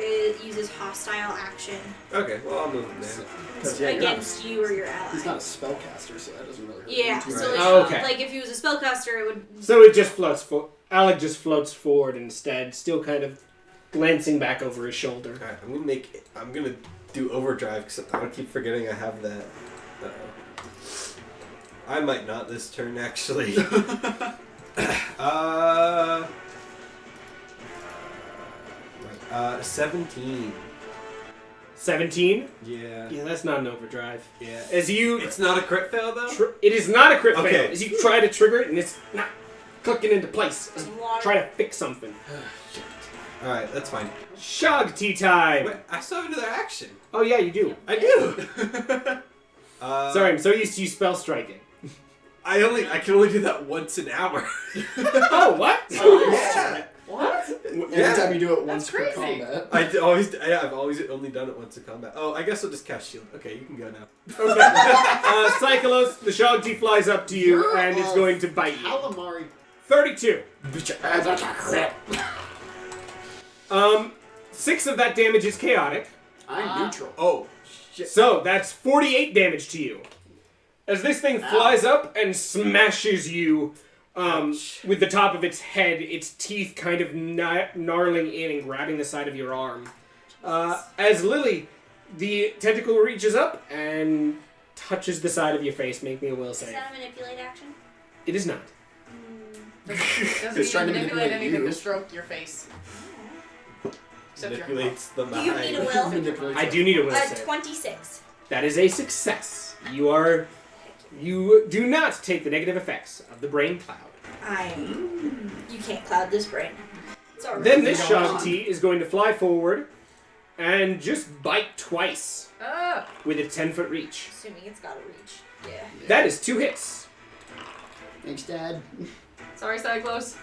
uses hostile action Okay, well I'll move him there. 'Cause, yeah, you're not- against you or your ally. He's not a spellcaster, so that doesn't really hurt Yeah, him too so much. like, Oh, okay. like if he was a spellcaster, it would. So it just floats Alec just floats forward instead, still kind of glancing back over his shoulder. Alright, I'm gonna do overdrive because I keep forgetting I have that. I might not this turn actually. 17. 17? Yeah. Yeah, that's not an overdrive. Yeah. As you... It's not a crit fail, though? it is not a crit fail. Okay. As you try to trigger it and it's not clicking into place. As you try to fix something. Alright, that's fine. Shog tea time! Wait, I still have another action. Oh yeah, you do. I do! Sorry, I'm so used to you spell striking. I can only do that once an hour. Oh, what? Yeah. What? Every time you do it once per crazy. combat. I've always only done it once in combat. Oh, I guess I'll just cast shield. Okay, you can go now. Okay. Seikolos, the Shog tea flies up to you You're and it's a going to bite you. Calamari. 32. 6 of that damage is chaotic. I'm neutral. Oh, shit. So that's 48 damage to you. As this thing flies up and smashes you with the top of its head, its teeth kind of gnarling in and grabbing the side of your arm. As Lily, the tentacle reaches up and touches the side of your face. Make me a will Is save. that a manipulate action? It is not. Doesn't It's trying even to manipulate manipulate anything you. to stroke your face. Except your Manipulates the Do you mind. need a will? Manipulates I do need a will save. 26. That is a success. You do not take the negative effects of the brain cloud. You can't cloud this brain. It's alright. Then this Shog tea is going to fly forward and just bite twice with a 10-foot reach. Assuming it's got a reach. Yeah. That is 2 hits. Thanks, Dad. Sorry, Cyclos.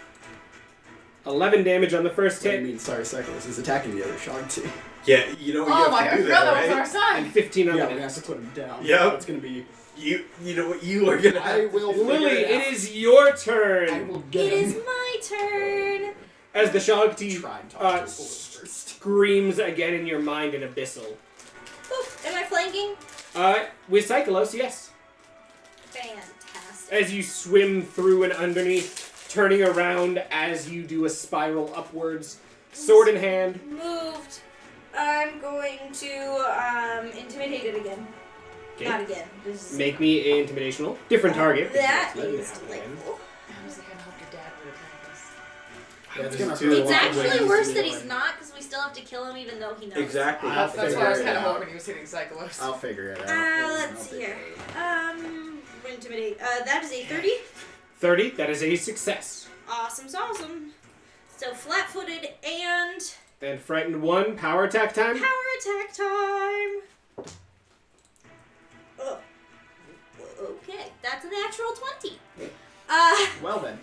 11 damage on the first What do you hit mean? Sorry, Seikolos is attacking the other Shog Tea. Yeah, you know what Oh you my have god, to I do forgot that, that was right? our sign. and 15 on Yeah, the we next. have to put him down. Yep. It's gonna be. You know what you are gonna have I to will do. Lily, figure it out. is your I turn. will get It him. is my turn. As the Shog tea Try and talk to his voice first. screams again in your mind in abyssal. Oof, am I flanking? With Seikolos, yes. Fantastic. As you swim through and underneath, turning around as you do a spiral upwards, sword in hand. Moved. I'm going to intimidate it again. Okay. Not again. This is Make me an intimidational. Different target. That Let me is have it again. delightful. I was like, I hope your dad would attack us. Yeah, it's There's gonna two. hurt a It's lot actually when worse you that do he's it. not, because we still have to kill him even though he knows. Exactly. I'll That's why I figure was it kind of out. hoping he was hitting Cyclos. I'll figure it out. Let's see here. Intimidate. That is a 30. 30, that is a success. Awesome. So flat-footed and And frightened 1, power attack time. power attack time. Oh. Okay, that's a natural 20. Well then.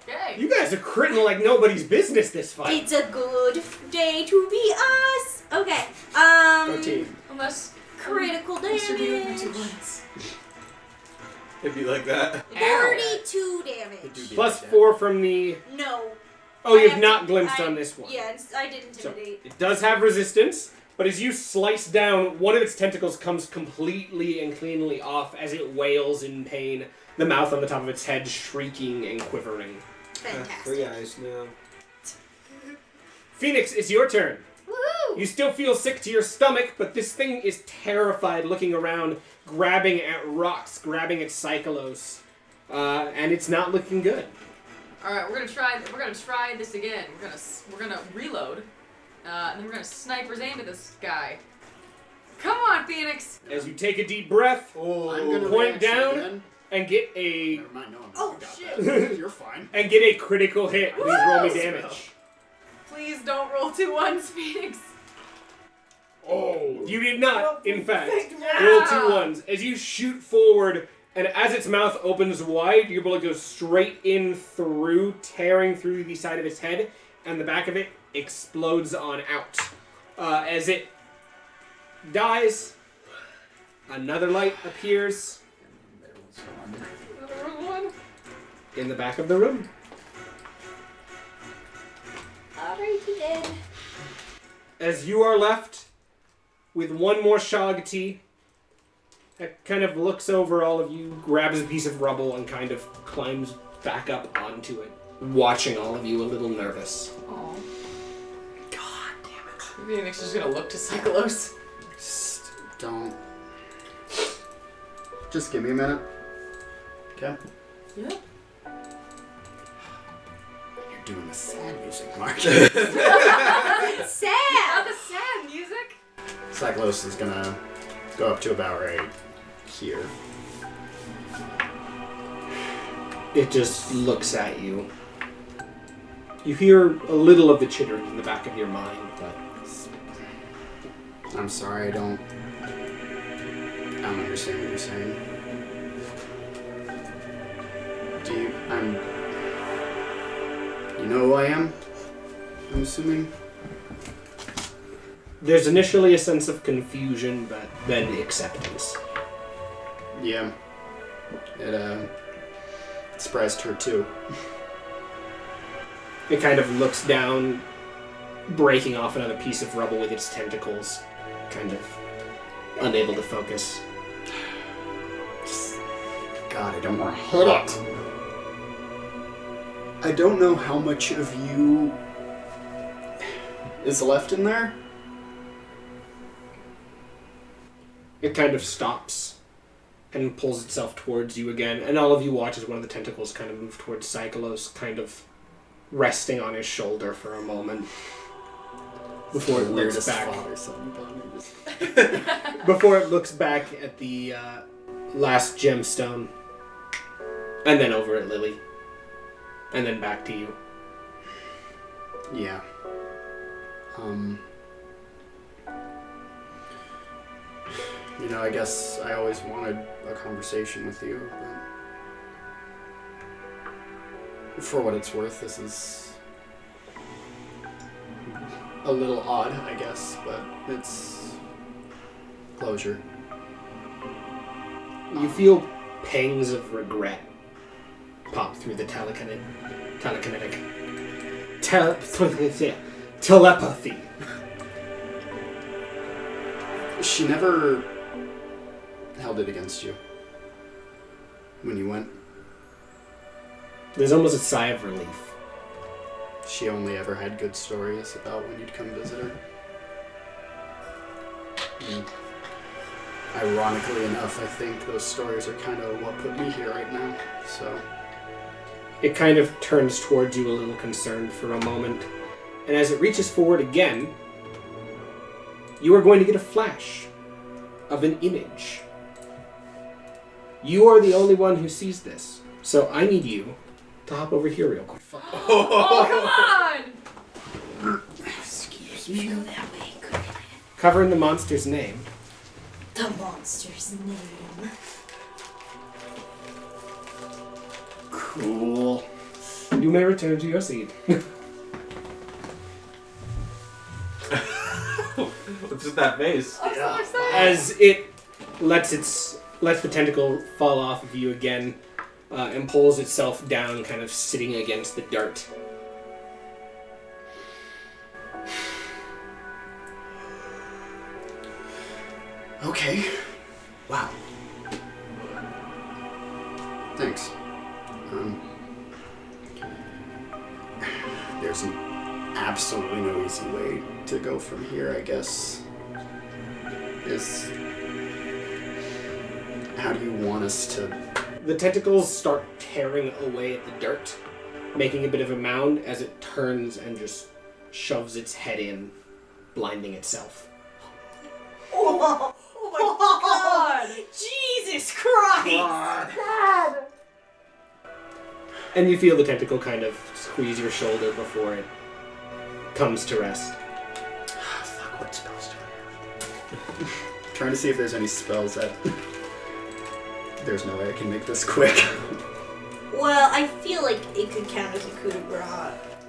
Okay. You guys are critting like nobody's business this fight. It's a good day to be us. Okay. Go team. Unless Critical damage. It'd be like that. 42 damage. Plus 4 from the... No. Oh, I you've have not to- glimpsed I- on this one. Yeah, I did So, intimidate. it does have resistance, but as you slice down, one of its tentacles comes completely and cleanly off as it wails in pain, the mouth on the top of its head shrieking and quivering. Fantastic. 3 eyes now. Phoenix, it's your turn. Woohoo! You still feel sick to your stomach, but this thing is terrified, looking around, grabbing at rocks, grabbing at Seikolos, and it's not looking good. All right, we're gonna try this again. We're gonna reload, and then we're gonna sniper's aim at this guy. Come on, Phoenix. As you take a deep breath I'm gonna Point reaction down. again. and get a Never mind, no, Oh, I got shit. that. You're fine. critical hit. Please roll me damage. Please don't roll 2 1s, Phoenix. Oh, you did not, in fact, Yeah. roll 2 1s. As you shoot forward, and as its mouth opens wide, your bullet goes straight in through, tearing through the side of its head, and the back of it explodes on out. As it dies, another light appears in the back of the room. Alrighty then. As you are left with one more Shog tea, that kind of looks over all of you, grabs a piece of rubble, and kind of climbs back up onto it, watching all of you a little nervous. Oh. God damn it. Phoenix is gonna look to Cyclos. Just don't. Just give me a minute. Okay. Yeah. You're doing the sad music, Mark. Sad! Not the sad music. Seikolos is gonna go up to about right here. It just looks at you. You hear a little of the chittering in the back of your mind, but I'm sorry, I don't understand what you're saying. You know who I am? I'm assuming? there's initially a sense of confusion, but then acceptance. Yeah. It surprised her too. It kind of looks down, breaking off another piece of rubble with its tentacles, kind of unable to focus. God, I don't want to hit it. I don't know how much of you is left in there. It kind of stops and pulls itself towards you again, and all of you watch as one of the tentacles kind of move towards Seikolos, kind of resting on his shoulder for a moment before it looks back. Before it looks back at the last gemstone, and then over at Lily, and then back to you. Yeah. You know, I guess I always wanted a conversation with you, but for what it's worth, this is a little odd, I guess, but it's closure. You feel pangs of regret pop through the telepathy. She never held it against you when you went. There's almost a sigh of relief. She only ever had good stories about when you'd come visit her. And ironically enough, I think those stories are kind of what put me here right now, so... It kind of turns towards you a little concerned for a moment, and as it reaches forward again, you are going to get a flash of an image. You are the only one who sees this, so I need you to hop over here real quick. Oh, come on! Excuse Feel that way, good. Covering the monster's name. The monster's name. Cool. You may return to your seat. What's with that face? I'm so excited. As it lets the tentacle fall off of you again, and pulls itself down, kind of sitting against the dart. Okay. Wow. Thanks. There's absolutely no easy way to go from here, I guess. How do you want us to... The tentacles start tearing away at the dirt, making a bit of a mound as it turns and just shoves its head in, blinding itself. Oh my god! Jesus Christ! God. And you feel the tentacle kind of squeeze your shoulder before it comes to rest. Fuck, what spells do I have? Trying to see if there's any spells that... There's no way I can make this quick. Well, I feel like it could count as a coup de grace.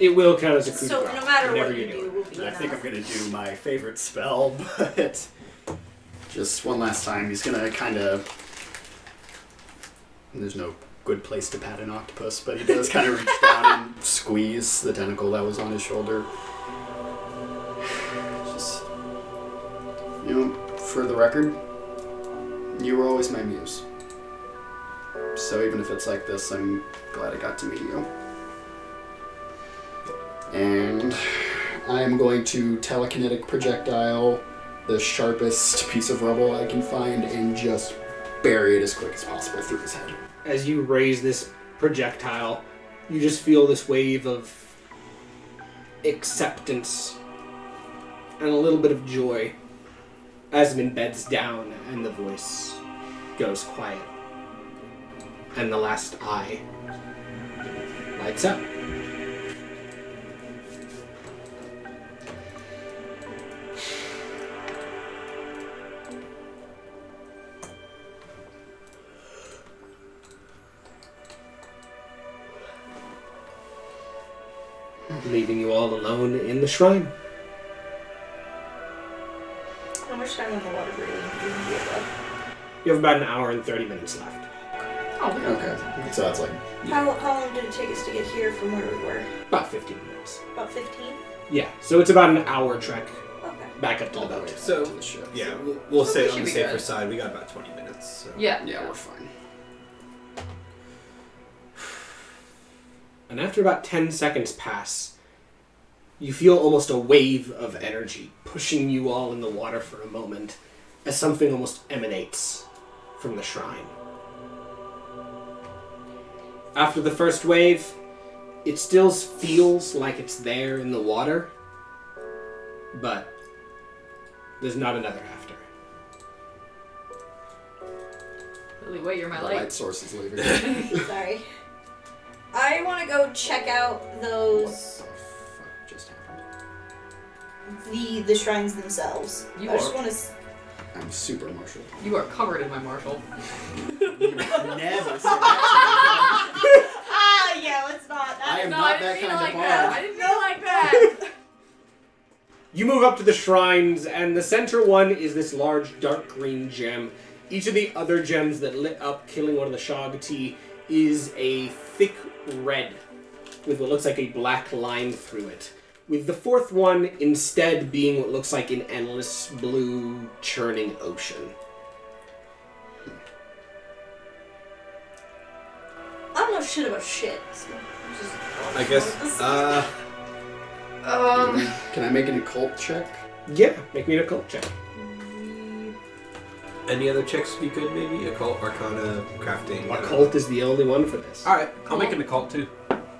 It will count as a coup de So grace, no matter whatever what you do. do, will be I enough. think I'm gonna do my favorite spell, but... Just one last time, he's gonna kind of... There's no good place to pat an octopus, but he does kind of reach down and squeeze the tentacle that was on his shoulder. Just... You know, for the record, you were always my muse. So even if it's like this, I'm glad I got to meet you. And I am going to telekinetic projectile the sharpest piece of rubble I can find and just bury it as quick as possible through his head. As you raise this projectile, you just feel this wave of acceptance and a little bit of joy as it beds down and the voice goes quiet. And the last eye lights up. Leaving you all alone in the shrine. How much time on the water breathing do you have? You have about an hour and 30 minutes left. Oh, we got Okay. So that's like. How long did it take us to get here from where we were? About 15 minutes. About 15? Yeah, so it's about an hour trek Okay. back up to the All the boat. way So, to the ship. Yeah, we'll So say we on should the be safer good. side, we got about 20 minutes. So. Yeah. Yeah, we're fine. And after about 10 seconds pass, you feel almost a wave of energy pushing you all in the water for a moment as something almost emanates from the shrine. After the first wave, it still feels like it's there in the water, but there's not another after. Lily, wait, you're my The light. light source is leaving. Sorry. I want to go check out What those the fuck just happened? the shrines themselves. You I just are- want to. I'm super martial. You are covered in my martial. Never say that Ah, yeah, let's not. I am No, not I didn't that mean kind it of like bard. that. I didn't mean it like that. You move up to the shrines, and the center one is this large dark green gem. Each of the other gems that lit up, killing one of the Shagati, is a thick red with what looks like a black line through it. With the fourth one instead being what looks like an endless blue churning ocean. I don't know shit about shit. So just, I guess. Can I make an occult check? Yeah, make me an occult check. Any other checks we could maybe? Occult, Arcana, crafting. Occult is the only one for this. Alright, Cool. I'll make an occult too.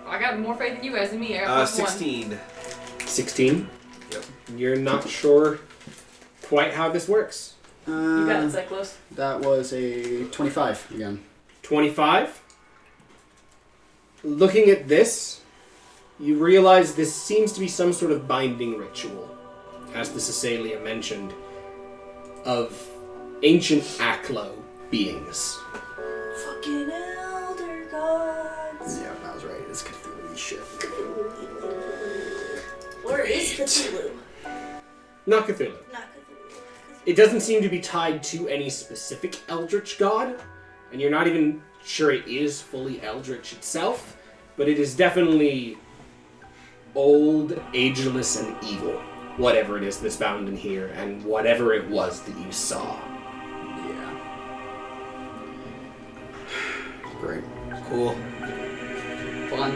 I got more faith in you guys than me. I got plus 16. 16. Yep. You're not sure quite how this works. one. You got it, Seikolos. That was a 25 again. 25. Looking at this, you realize this seems to be some sort of binding ritual, as the Cecilia mentioned, of ancient Aklo beings. Fucking elder gods. Yeah, I was right. It's Cthulhu shit. Where is Cthulhu? Not Cthulhu. Not Cthulhu. It doesn't seem to be tied to any specific eldritch god, and you're not even sure it is fully eldritch itself, but it is definitely old, ageless, and evil. Whatever it is that's bound in here, and whatever it was that you saw. Yeah. Great. Cool. Fun.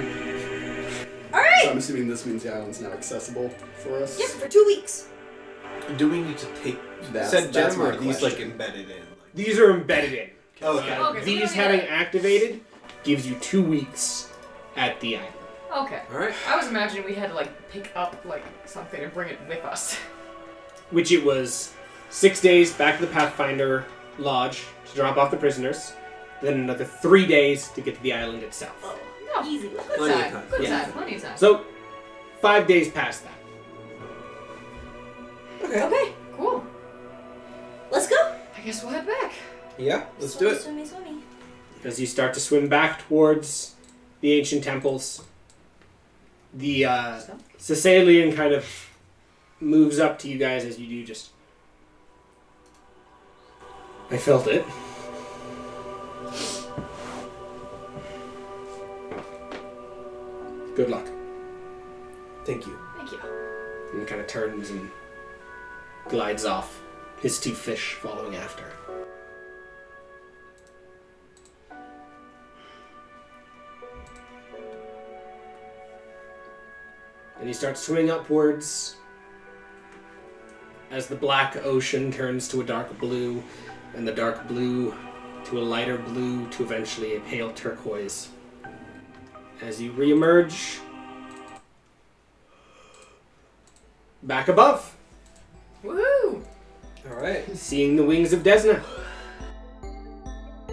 Alright! So I'm assuming this means the island's now accessible for us? Yep, for 2 weeks. Do we need to take That's said gem my or are these like question. embedded in? These are embedded in. Oh, okay. Okay, so we These don't need having to- activated gives you 2 weeks at the island. Okay. Alright. I was imagining we had to pick up something and bring it with us. Which it was 6 days back to the Pathfinder Lodge to drop off the prisoners, then another 3 days to get to the island itself. Oh, No. easy with Good Plenty of time. time. Good Yeah. time. Plenty of time. So, 5 days past that. Okay, Cool. let's go. I guess we'll head back. Yeah, let's do it. Swimmy, swimmy. As you start to swim back towards the ancient temples, the Cecilian kind of moves up to you guys as you do just... I felt it. Good luck. Thank you. Thank you. And kind of turns and glides off, his 2 fish following after. And he starts swimming upwards as the black ocean turns to a dark blue, and the dark blue to a lighter blue, to eventually a pale turquoise. As you reemerge, back above, Woohoo! All right. seeing the wings of Desna.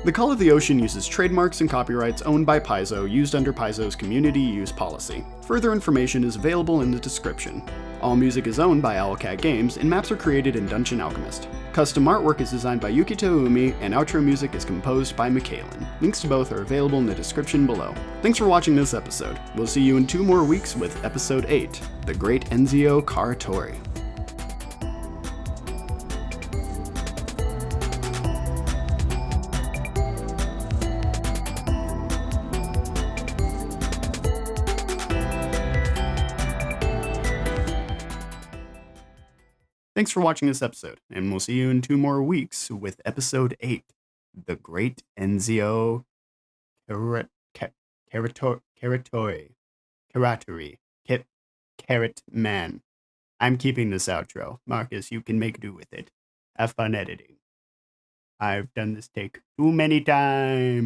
The Call of the Ocean uses trademarks and copyrights owned by Paizo used under Paizo's community use policy. Further information is available in the description. All music is owned by Owlcat Games, and maps are created in Dungeon Alchemist. Custom artwork is designed by Yukito Umi, and outro music is composed by Michaelin. Links to both are available in the description below. Thanks for watching this episode. We'll see you in 2 more weeks with Episode 8, The Great Ensio Karatori. Thanks for watching this episode, and we'll see you in 2 more weeks with Episode 8, The Great Ensio Karatori. Carrot Man. I'm keeping this outro. Marcus, you can make do with it. Have fun editing. I've done this take too many times.